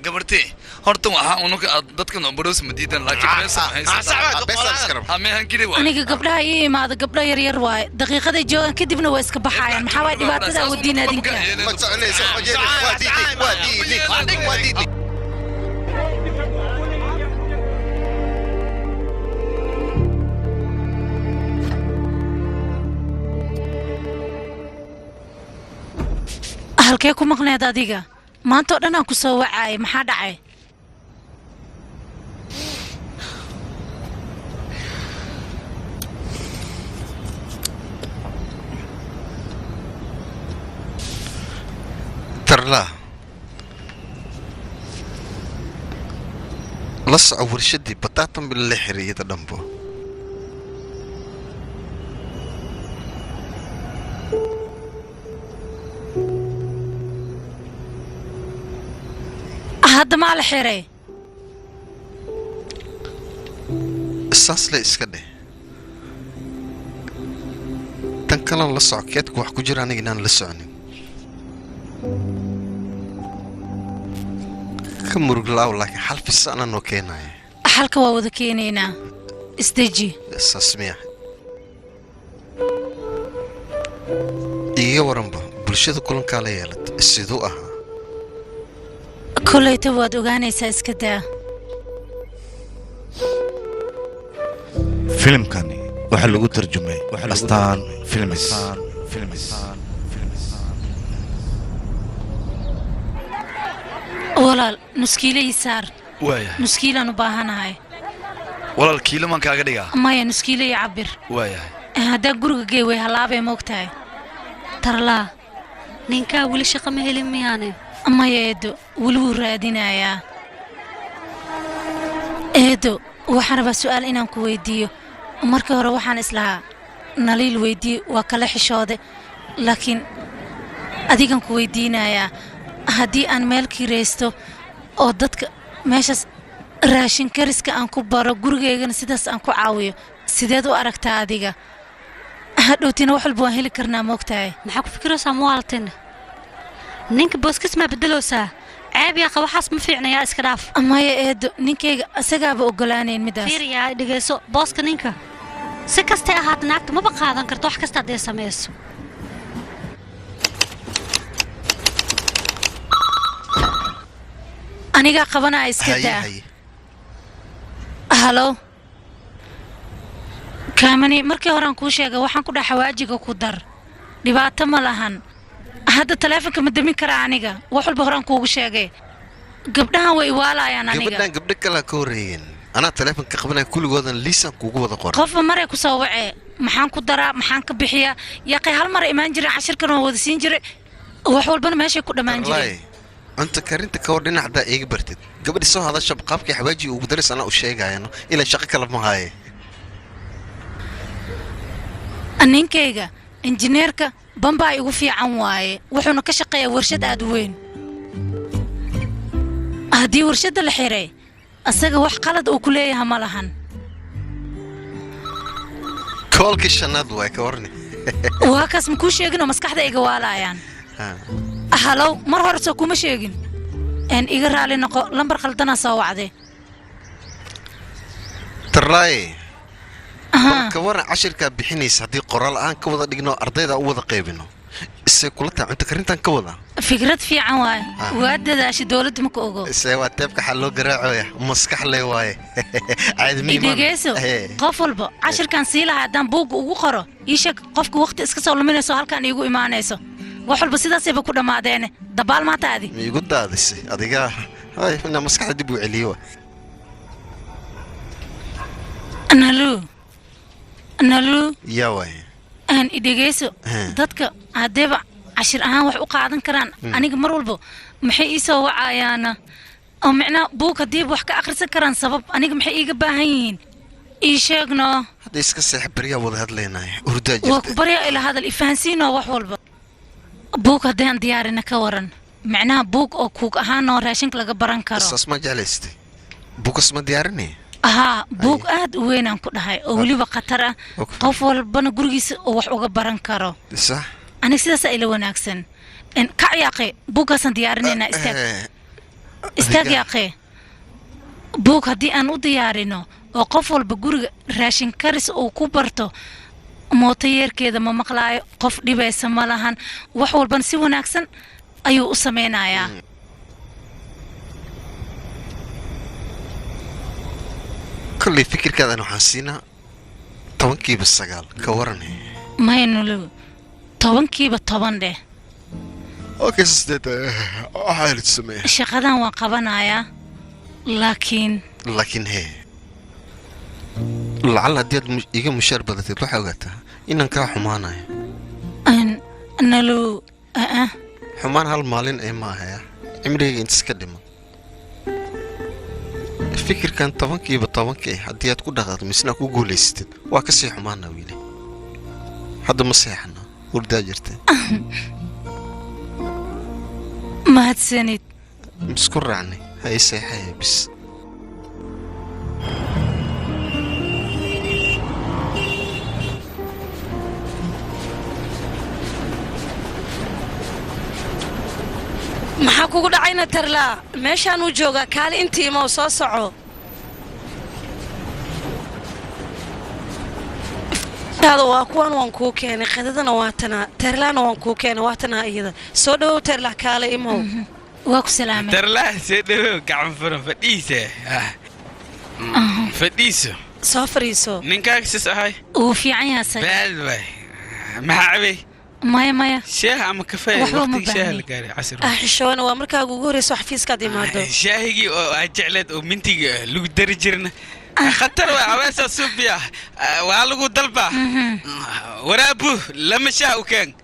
gabartay horta waxaa unuka dadkan obaroos madiidan laakiin aniga gabdhaha ii imaada gabdho yaryar waaye daqiiqaday joogaan kadibna waa iska baxaayaan maxaa waay dhibaatada wadiin adinka halkee ku maqneed adiga maanta oo dhan aan ku soo wacaayay maxaa dhacay tarla la soco warshadii bataatan bil la xiriiriyada dhanbo hadda maa la xiray saas le iska dheh tan kalan la soco keedku wax ku jira aniga inaan la soconin ka muruglaaw laakiin xal fiican noo keenaya xalka waa wada keenaynaa isdeji saas miya iga waranba bulshada kulankaa la yeelad siduu ahaa kollayta waad ogaanaysaa iska daa filimkani waxaa lagu tarjumay astaan filmis walaal nuskiilay saar waaya nuskiilaan u baahanahay walaal kiilo man kaaga dhigaa maya nuskiilay cabir waayahay haddaa guriga gey way halaabay moogtahay tarlaa ninkaa weli shaqo ma helin miyaane maya eedo weli wuu raadinayaa eedo waxaan rabaa su'aal inaan ku weydiiyo markii hore waxaan islahaa naliil weydii waa kala xishoode laakiin adigan ku weydiinayaa haddii aan meel kiraysto oo dadka meeshaas raashin kariska aan ku baro gurigaygana sidaas aan ku caawiyo sideed u aragtaa adiga hadhowtina wax walba waan heli karnaa moogtahay maxaa ku fikiraysaa muwaaltin ninka booskis ma bedeloosaa ceeb yaa waxaas ma fiicnayaa iska dhaaf maya eedo ninkayga asagaaba ogolaanayn midaas fiiriyaa dhegeyso booska ninka si kastay ahaata naagta maba qaadan karto wax kasta haddee samayso anigaa qabanaa iska daa halo kaamani markii horaan kuu sheegay waxaan ku dhaha xawaajiga ku dar dhibaato ma lahan hadda taleefonka ma damin karaa aniga wax walba horaan kuugu sheegay gabdhahan way waalayaan aniga gabadhan gabdho kale ka horeeyeen anaa taleefonka qabanaya kulligoodan liisan kuugu wada qoran qofba maray ku soo wacee maxaan ku daraa maxaan ka bixiyaa yaqay hal mar imaan jiray cashirkan oo wada siin jiray wax walbana meeshay ku dhammaan jireen cunto karinta ka hor dhinacdaa iiga bartid gabadhi soo hadasha qaabkii xawaaji ugu daris anaa u sheegayano ilaa shaqo kale ma haaye ninkayga injineerka bambaa igu fiican waaye wuxuuna ka shaqeeyaa warshad aad u weyn haddii warshadda la xiray asaga wax qalad uu ku leeyaha ma lahan koolkii shanaad waay ka warni waa kaas makuu sheeginoo maskaxda iga waalayaan halow mar hore soo kuma sheegin iga raali noqo lambar khaldanaa soo wacday tarlaaye ka waran cashirkaa bixinaysa haddii qoraal aan ka wada dhigno ardayda u wada qaybino isee kula taa cunto karintan ka wada fikrad fiican waaye waa dadaashay dowladda ma ka ogo isee waa teebka xal loo garaacoya maskax leh waaye caadi miimaan dhegeyso qof walba cashirkan sii lahaa haddaan buugga ugu qoro ii sheeg qofka waqti iska soo luminayso halkan iigu imaanayso wax walba sidaasayba ku dhammaadeene dabaal maanta adi ma igu daadisay adigaa hay inaa maskaxda dib u celiyo wa nalu yaa waaye aan idhegeyso dadka haddeeba cashir ahaan wax u qaadan karaan aniga mar walba maxay ii soo wacayaana oo micnaa buug haddiiba wax ka akhrisan karaan sabab aniga maxay iiga baahan yihiin ii sheegno hadda iska seex baryaa wada hadlaynaya hurdaa jirta waa ku baryaa ila hadal ifahansiinoo wax walba buug haddaan diyaarina ka waran micnaha buug oo kuug ahaanoo raashinka laga baran karo saas ma jeclaystay buugas ma diyaarinaya ها بوق آد وين أنكو ده أولي بقطرة قفل بنا جرجس وح أوجا برانكارو صح أنا سيدا سائل وناكسن إن كعياقي بوق أصلا ديارنا استاج ياقي بوق هدي أنو ديارنا وقفل بجرج راشين كارس أو كوبرتو موتير كذا ما مقلاي قف دي بس مالهن وحول بنسي وناكسن أيو أسمينا يا كل فكر كذا نحسينا طبنكي بالسجال كورني ما ينولو طبنكي بالطبن ده اوكي سدت حالة سمية شقدان وقبنايا لكن هي لعل هديت يجي مشاربة تروح وقتها إن كان حمانا ان نلو حمان هالمالين اي ما هي عمري انت تتكلم الفكر كان طبنكي بالطبنكي هديت كل دغات مسنا كو غوليستد وا كسي حمانا ويلي هذا مسيحنا وردا جرتي ما هتسند مسكر عني هاي سيحة بس maxaa kugu dhacayna tarlaa meeshaan uu joogaa kaali intii ma soo soco hada waa kuwan waan kuu keenay qadadana waa tanaa tarlaana waan kuu keenay waa tanaa iyada soo dhawow tarlaa kaale imow waa ku salaamay tarlaa soo dhawow gacan furan fadhiisa fadhiiso soo fariiso ninkaaga sis ahay uu fiican yahay baad way maxaa cabay maya شاه أما كفاية وقت شاه القاري عصر حشونا وأمريكا جوجوريس وحفيز كادي مادو شاهي وأجعلت ومنتي لو درجرنا خطر وعواس الصوبيا وعلقوا ضلبة ورابو لما شاه وكان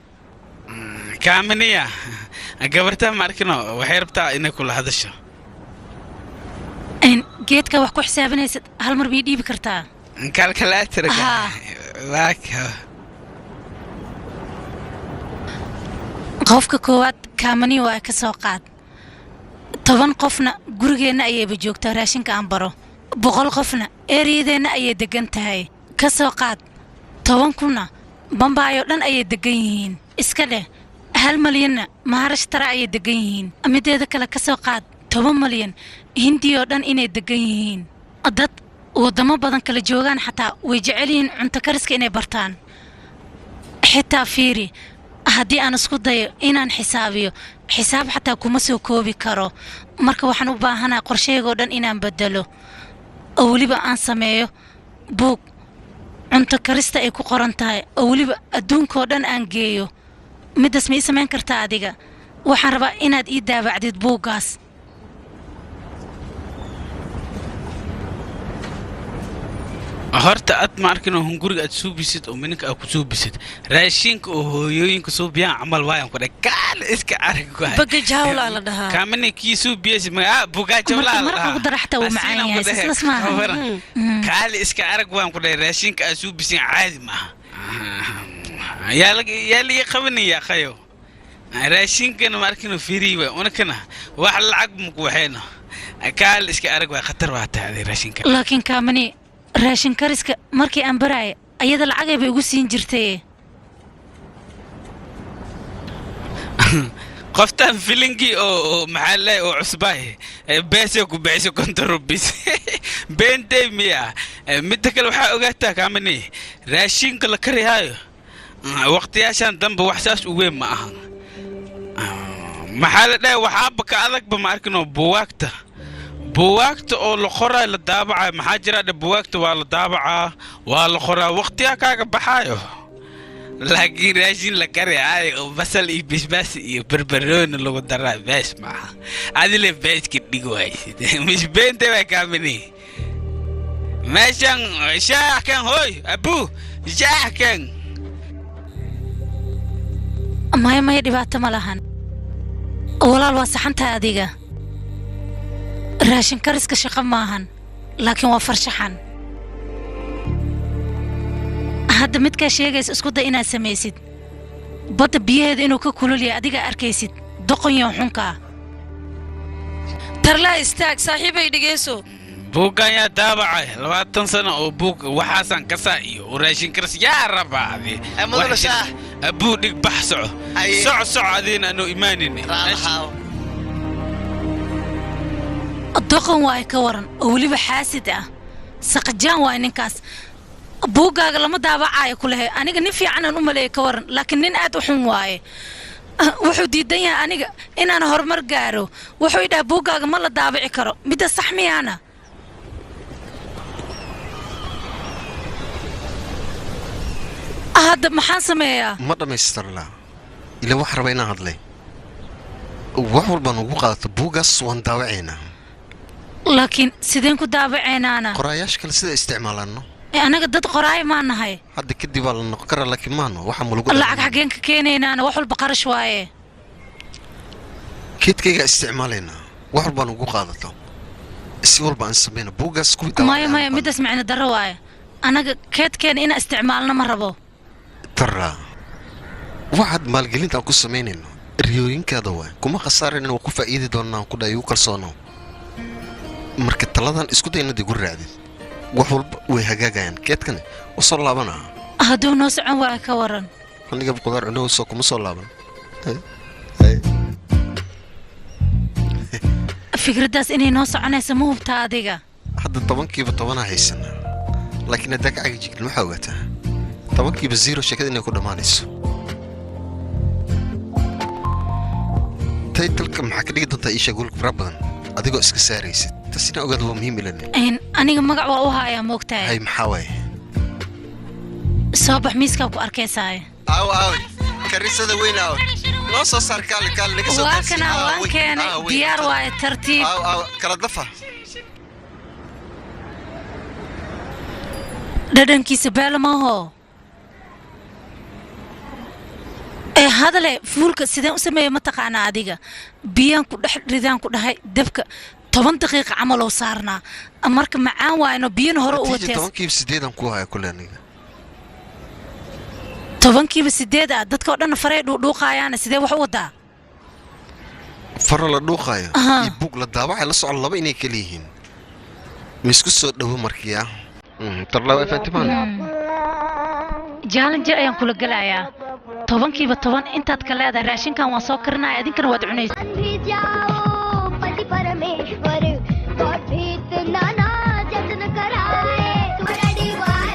كامنية قبرتها ماركنا وحيربتها إن كل هذا الشيء إن جيتك وحكو حسابنا هالمر بيدي بكرتها كالكلات رجع واك qofka koowaad kaamani waa ka soo qaad 10 qofna gurigeena ayay joogtaa raashinka aan baro 100 qofna ereyadeena ayay degan tahay ka soo qaad 10 kuna bambaayo dhan ayay degan yihiin iska dheh 1 malyan maharashtara ayay degan yihiin amideeda kale ka soo qaad 10 malyan hindiyo dhan inay degan yihiin dad wadamo badan kala joogaan xataa way jecel yihiin cunto kariska inay bartaan xitaa fiiri haddii aan isku dayo inaan xisaabiyo xisaab xataa kuma soo koobi karo marka waxaan u baahanahay qorsheyga dhan inaan bedelo oo waliba aan sameeyo buug cunto karista ay ku qoran tahay oo waliba adduunka dhan aan geeyo midaas ma ii samayn kartaa adiga waxaan rabaa inaad ii daabacdid buuggaas horta ad ma arkin oo hunguriga aad soo bisid oo minka aad ku soo bisid raashinka oo hooyooyinka soo biyaan camal waayan ku dhahay kaal iska arag ku hay baga jawla la dhahaa kaamane kii soo biyay ma buga jawla la dhahaa marka darxta uu macaan yahay islas ma kaal iska arag waan ku dhahay raashinka aad soo bisin caadi ma yaa la qabanaya khayo raashinka ma arkin oo fiiriyo una kana wax lacag ma ku waxeena kaal iska arag waa khatar waa tahay raashinka laakiin kaamane raashin kariska markii aan baraay ayada lacag ay ugu siin jirtay qoftan filingi oo maxalay oo cusbay beesay ku bixisay kontarobis beentay miya mid kale waxa ogaataa kaamani raashinka la kariyayo waqtiyaashan dambe wax saas u weyn ma ahan maxaa la dhahay waxaaba ka adagba ma arkino buwaagta oo la qoraa la daabacayo maxaa jira dhe buwaagta waa la daabacaa waa la qoraa waqtiyaa kaaga baxaayo laakiin raashin la kariyaayo oo basal iyo bisbaas iyo barbarooni lagu daraa bees maaha adile beeska dhig waysid misbeente waa kaamini meeshan shaah kan hooy abuu shaah kan maya dhibaato ma lahan walaal waa saxantahay adiga raashin kariska shaqo maahan laakiin waa farshaxan hadda midkaa sheegaysa isku day inaad samaysid badda biyaheeda inuu ka kulul yahay adiga arkaysid doqonyo xunkaa tarlaa istaag saaxiibay dhegeyso buuggan yaa daabacay 20 sano oo buug waxaasan kasaa iyo raashin karis yaa rabaade abuu dhig bax soco adiina aanu imaanini doqon waay ka waran oo weliba xaasid ah saqajaan waay ninkaas buuggaaga lama daabacayo ku lehe aniga nin fiicanaan u maleeya ka waran laakiin nin aad u xun waaye wuxuu diidan yahay aniga inaan horumar gaaro wuxuu idhaha buuggaaga ma la daabici karo midda sax miyaana hadda maxaan sameeyaa ma dhammaystirlaa ila wax raba inaan hadlay wax walbaan ugu qaadato buuggaas waan daawacaynaa laakiin sideen ku daabacaynaana qoraayaasha kale sida isticmaalanno anaga dad qoraay maa nahay hadda kadib waa la noqon karaa laakiin maano waxa ma lagu lacag xageen ka keenaynaana wax walba qarash waaye keedkayga isticmaalaynaa wax walbaan ugu qaadato si walba aan samayna buuggaas ku daawacayna maya midaas macna darro waaye anaga keedkeena inaan isticmaalno ma rabo ترى واحد مالجلين تاكو سمينين ريوين كادوا كما خسارين وكو فايدة دونا كودا يوكل صانو مركت تلادان اسكو دينا دي قرعدي وحول ويهاقاقاين كيتكن وصل لابنا هدو نوسعن واكا ورن هني قبل قدر انو سوكو مصول لابنا فكرة داس اني نوسعن يسموه بتا ديغا حد طبان كيف طبانا هيسن لكن اداك عاجيك المحاوته طبقي بالزيرو شكل إنه كله مانيس تلك محاكي دنتا إيش أقولك بربنا أديكو إسكساريس تسينا أقعد هو مهم لني أنا مقع وأوها يا موقتاي هاي محاوي صباح ميسكا وأركيساي أو كريسة ذا وين أو نص صار كال نقص وكان ديار واي ترتيب أو كلا دفع دادن كيس بالا ما هو هذا له فولك سيدان أسميه متقعنا عادية بيان كده ردان كده هاي دبك 10 دقيقة عملوا صارنا أمرك معاه وإنه بيان هرو وتيس 10 كيف سديدان كوها كلنا 10 كيف سديدا دتك ودنا فريق دوقايانا سدي wax wada far la dhuuqayo ibuug la daawacay la socon laba inay kala yihiin misku soo dhawo markiya tarlawa faatimaan challenge ayaan kula galayaa 10 kiiba 10 intaad ka leedahay raashinkan waan soo karinayaa idinkana waad cunaysaa pati parameshwar god bhi itna na jatn karaye ready why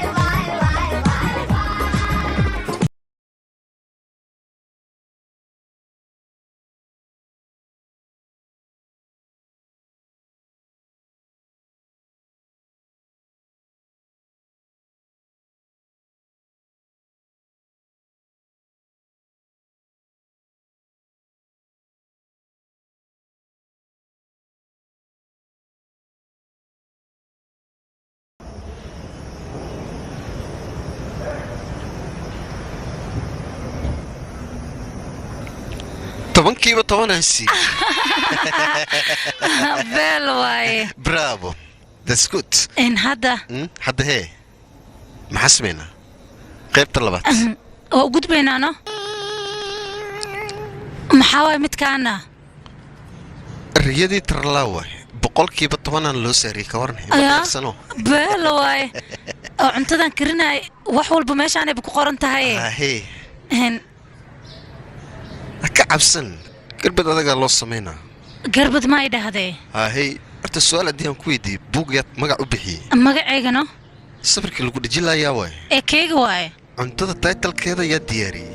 طبعا كيف طبعا هسي بلواي برافو ذاتس جود ان هذا هي محسبينا قيب طلبات وجود بيننا محاوي متكانا الرياضي ترلاوي بقول كيف طبعا لو ساري كورني ما بلواي cuntadan karinay wax walba meeshaan ay ku qoran tahay هي كعبسن قربت هذا قال له سمينا قربت ما يدهدي هي أنت السؤال دي كويدي بوقيت مقع أبحي مقع عيقنا سفرك اللي قد جلا يا واي كيك واي cuntada taytalkeeda yaa diyaariyey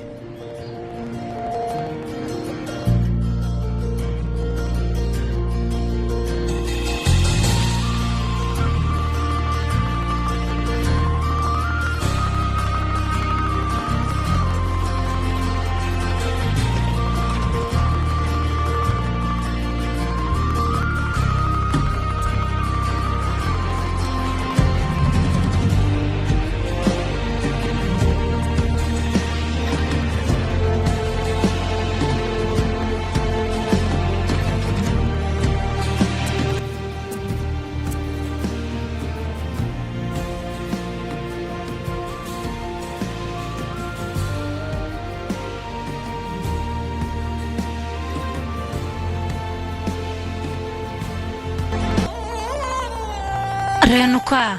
reenukaa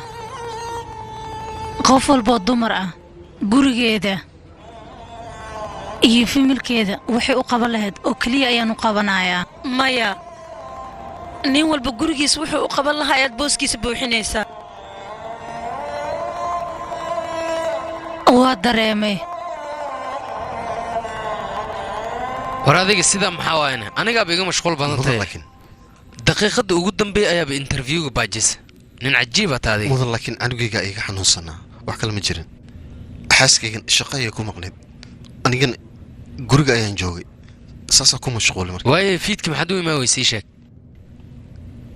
qof walboo dumar ah gurigeeda iyo familkeeda waxay u qaban lahayd oo keliya ayaan u qabanayaa maya nin walba gurigiis wuxuu u qaban lahaa ayaad booskiisa buuxinaysaa waa dareemay war adiga sidaa maxaa waayne anigaaba iga mashquul badan tahay daqiiqadda ugu dambeeya ayaaba interviewga baajisa nin cajiiba taadi mudan laakiin anigayga iga xanuunsanaa wax kale ma jirin xaaskaygan shaqo ayay ku maqneed anigan guriga ayaan joogay saasaa ku mashquulay marka waaye fiidka maxaad u imaan weysay sheeg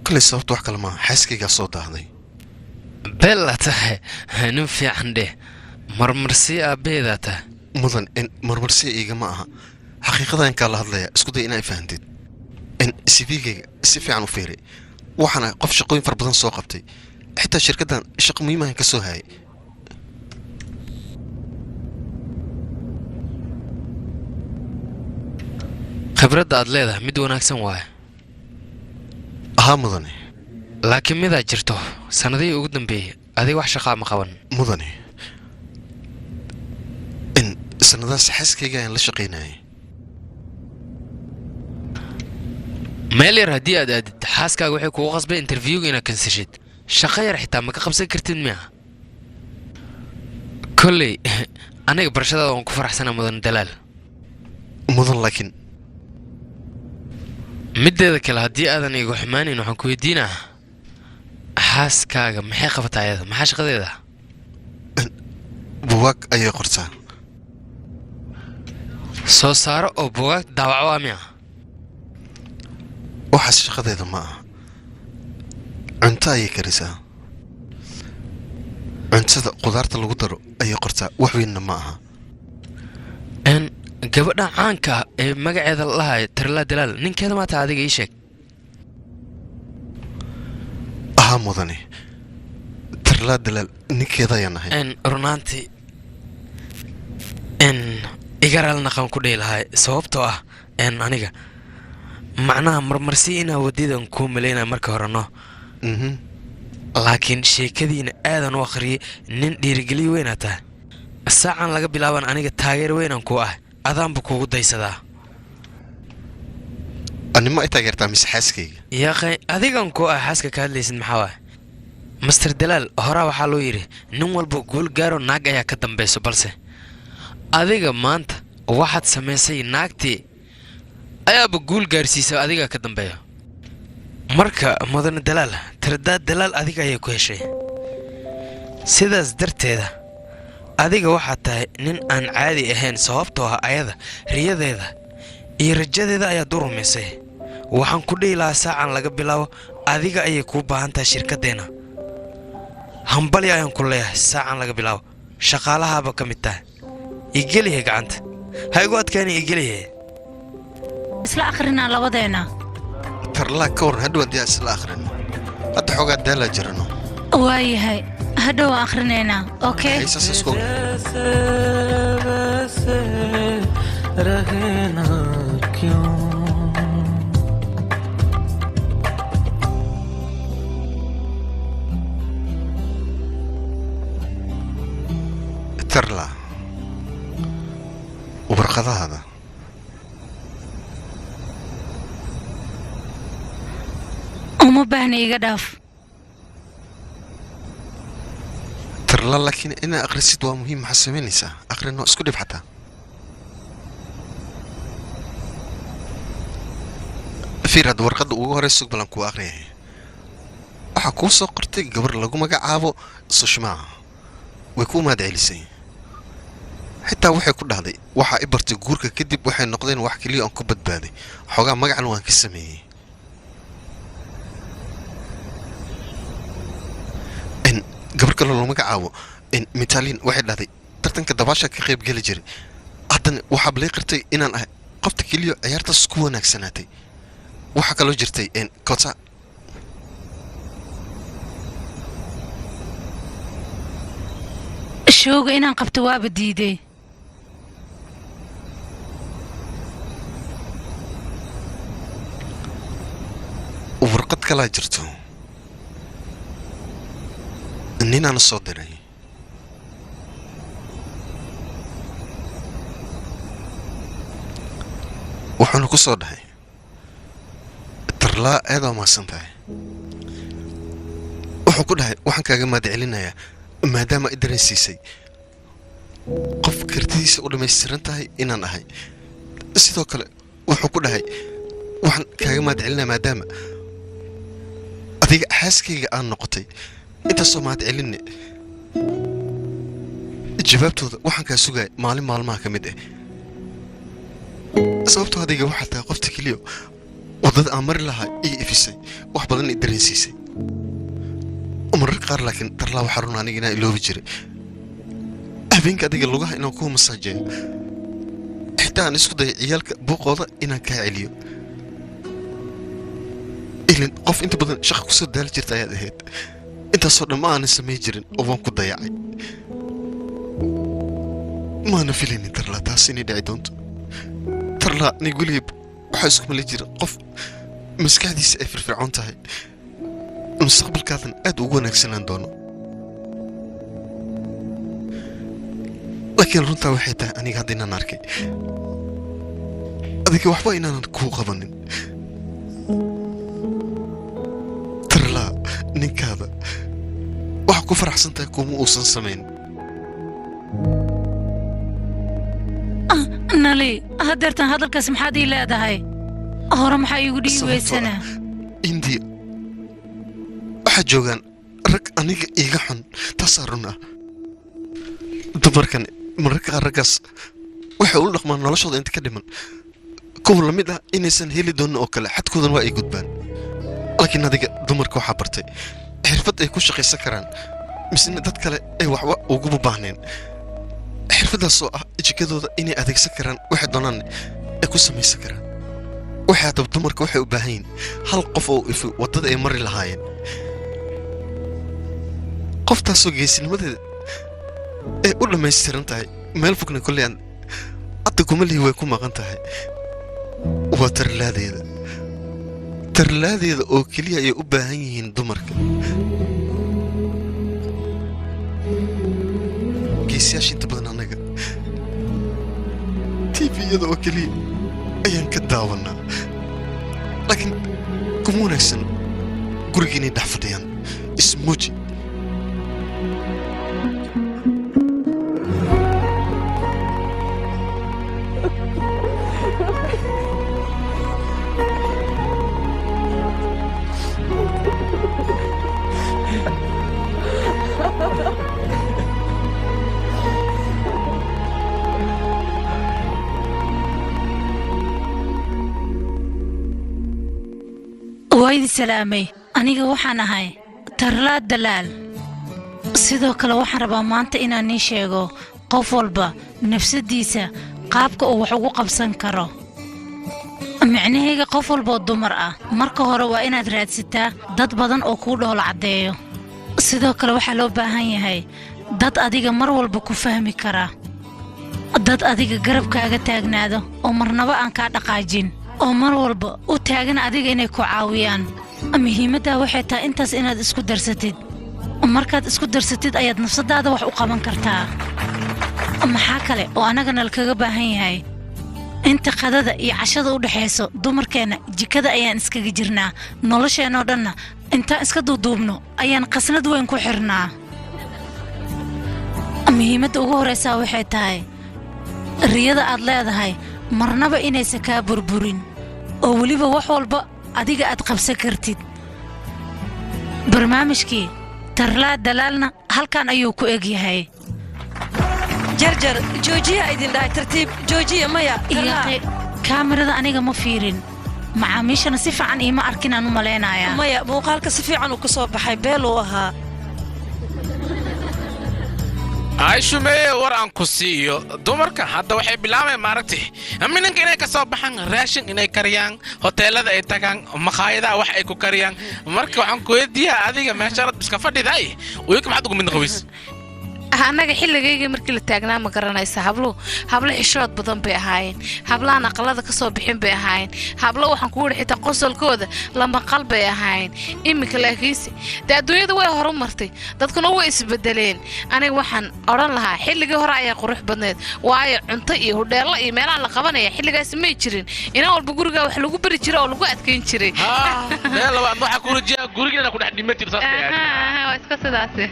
kale sababta wax kale maaha xaaskaygaa soo daahday bella tahay nin fiican dheh marmarsiya aabbeedaa tahay mudan in marmarsiya iigama aha xaqiiqadan kaa la hadlaya isku day inaa fahamtid in cv-gayga si fiican u fiiray waxaana qof shaqooyin fara badan soo qabtay xitaa shirkaddan shaqo muhiimahan ka soo hayay khibradda aad leedahay mid wanaagsan waaye ahaa mudane laakiin midaa jirto sannadihii ugu dambeeyey adiga wax shaqaa ma qaban mudane in sannadaas xaaskayga ayaan la shaqaynayay meel yar haddii aad aadid xaaskaaga waxay kugu qasbay interviewga inaad kansashid shaqo yar xitaa ma ka qabsan kartid miya kolley aniga barashadaada waan ku faraxsanaa mudan dalaal mudan laakiin middeeda kale haddii aadan igu xumaanayn waxaan ku weydiinaa xaaskaaga maxay qabataa ayada maxaa shaqadeeda buwaag ayay qortaa soo saaro oo buwaag daawaco waa miya waxaas shaqadeeda ma aha cunto ayay karisaa cuntada qudaarta lagu daro ayay qortaa wax weynna ma aha gabadha caanka ee magaceeda lahay tarla dalaal ninkeeda maata adiga ii sheeg ahaa mudane tarla dalaal ninkeeda ayaan nahay runaantii igaraal naqan ku dhihi lahay sababtoo ah aniga macnaha marmarsi inaa wadidan kuu malaynaya marka horeno laakiin sheekadiina aadan u akhriyay nin dhiirigeliyo weynaa tahay saacan laga bilaaban aniga taageer weynaan ku ah adaanba kuugu daysadaa anima ay taageertaa mise xaaskayga yaaqay adigan ku ah xaaska ka hadlaysid maxaa waay master dalaal horaa waxaa loo yidhi nin walba guul gaaro naag ayaa ka dambayso balse adiga maanta waxaad samaysay naagtii ayaaba guul gaarsiisa adiga ka dambeeya marka mudane dalaal tirdaa dalaal adiga ayay ku heshay sidaas darteeda adiga waxaad tahay nin aan caadi ahayn sababtoo ah ayada riyadeeda iyo rajadeeda ayaad u rumaysay waxaan ku dhihi lahaa saacan laga bilaabo adiga ayay kuu baahan tahay shirkaddeenna hambali ayaan ku leeyahay saacan laga bilaabo shaqaalahaaba ka mid tahay igelihe gacanta ha igu adkaani igelihe isla akhrinaa labadeena tarlaa ka waran hadhow haddii aan isla akhrino hadda xoogaa daalaa jirano waayahay hadhow aan akhrinaynaa okay haysaas isku रहना क्यों tarla warqadaada uma baahna iga dhaaf tarla laakiin ina akhrisid waa muhiim maxaa samaynaysaa akhrino isku dhib xataa fiirad warqadda ugu horeysa balan ku akhriyay waxa kuu soo qortay gabar lagu magacaabo sushmaa way ku mahadcelisay xitaa waxay ku dhahday waxa i bartay guurka kadib waxay noqdeen wax kaliya aan ku badbaaday xogaa magacan waan ka sameeyay gabar kale loo magacaabo mitaliin waxay dhahday tartanka dabaasha ka qayb geli jiray haddana waxaa balay qirtay inaan ahay qofta keliya ciyaartaas ku wanaagsanaatay waxaa kaloo jirtay kota showga inaan qabto waaba diiday warqad kalaa jirto ninaan soo diray wuxuuna ku soo dhahay tarlaa aad waa mahadsan tahay wuxuu ku dhahay waxaan kaaga mahadcelinayaa maadaama i dareensiisay qof kartidiisa u dhammaystiran tahay inaan ahay sidoo kale wuxuu ku dhahay waxaan kaaga mahadcelinayaa maadaama adiga xaaskayga aan noqotay intaasoo mahadcelinne jawaabtooda waxaan kaa sugaya maalin maalmaha ka mid ah sababtoo adiga waxaa tahay qofta keliya waddada aan mari lahaa ii ifisay wax badan i dareensiisay marar qaar laakiin tarlaa waxaa run aniga inaa iloobi jiray habeenka adiga lugaha inaan kuu masaajeeyo xitaa aan isku daya ciyaalka buuqooda inaan kaa celiyo ilin qof inta badan shaqa kusoo daali jirta ayaad ahayd intaasoo dhan ma aanan samayn jirin oo waan ku dayacay maana filaynin tarlaa taas inay dhici doonto tarlaa nig weligeeb waxaa isku mali jira qof maskaxdiisa ay firfircoon tahay mustaqbalkaadan aad ugu wanaagsanaan doono laakiin runtaa waxay tahay aniga hadda inaan arkay adiga waxba inaanan kuu qabanin tarlaa ninkaada waxa ku faraxsan tahay kuma uusan samayn nali haddeertan hadalkaas maxaad ii leedahay hore maxaa iigu dhihi weysanaa indiya waxaa joogaan rag aniga iiga xun taasaa run ah dumarkan mararka qaar raggaas waxay ula dhaqmaan noloshooda inta ka dhiman kuwa la mid ah inaysan heli doonin oo kale xadkoodan waa ay gudbaan laakiin adiga dumarka waxaa bartay xirfad ay ku shaqaysan karaan misena dad kale ay waxba uguba baahneen xirfaddaasoo ah jikadooda inay adeegsan karaan waxay doonaan ay ku samaysan karaan waxay haddaba dumarka waxay u baahan yihin hal qof oo ifi waddada ay mari lahaayeen qoftaasoo geesinimadeeda ay u dhammaystiran tahay meel fogna kolley aan hadda kuma lihi way ku maqan tahay waa tarlaadeeda oo keliya ayay u baahan yihiin dumarka geesiyaasha inta badan annaga tviyada oo keliya ayaan ka daawannaa laakiin kuma wanaagsan guriga inay dhex fadhiyaan ismuuji waaydi salaamay aniga waxaan ahay tarlaa dalaal sidoo kale waxaan rabaa maanta inaan nii sheego qof walba nafsadiisa qaabka uu wax ugu qabsan karo micnahayga qof walboo dumar ah marka hore waa inaad raadsataa dad badan oo kuu dhoola caddeeyo sidoo kale waxaa loo baahan yahay dad adiga mar walba ku fahmi kara dad adiga garabkaaga taagnaado oo marnaba aan kaa dhaqaajin oo mar walba u taagan adiga inay ku caawiyaan muhiimaddaa waxay tahay intaas inaad isku darsatid markaad isku darsatid ayaad nafsadaada wax u qaban kartaa maxaa kale oo annagana lakaga baahan yahay inta qadada iyo cashada u dhexayso dumarkeenna jikada ayaan iskaga jirnaa nolosheennoo dhanna intaan iska duuduubno ayaan qasnad weyn ku xirnaa muhiimadda ugu horeysaa waxay tahay riyada aad leedahay marnaba inaysan kaa burburin oo weliba wax walba adiga aad qabsan kartid barnaamijkii tarlaa dalaalna halkan ayuu ku eg yahay jarjar joojiya idin dhahay tartiib joojiya maya kaamirada aniga ma fiirin macaamiishana si fiican iima arkin aan u malaynayaa maya muuqaalka si fiican uu ka soo baxay beel uu ahaa ay shumeeye war aan ku siiyo dumarka hadda waxay bilaabeen maaragtay minanka inay ka soo baxaan raashin inay kariyaan hoteelada ay tagaan makhaayadaha wax ay ku kariyaan marka waxaan ku weydiiyaa adiga meeshaad iska fadhiday wiilka maxaad ugu mid qabays annaga xilligayga markii la taagnaa ma garanaysa hablo xishood badan bay ahaayeen hablahan aqalada ka soo bixin bay ahaayeen hablo waxaan ku wada xitaa qosolkooda lama qalbay ahaayeen iminka laakiinse dee adduunyada way horumartay dadkuna way isbedeleen aniga waxaan odhan lahaa xilligii hore ayaa qurux badneed waayo cunto iyo hudheello iyo meelaha la qabanaya xilligaasi may jirin inaan walba gurigaa wax lagu bari jiray oo lagu adkayn jiray meel labaad waxaa ku rajiyaa gurigeena ku dhex dhimatid saas waa iska sidaasi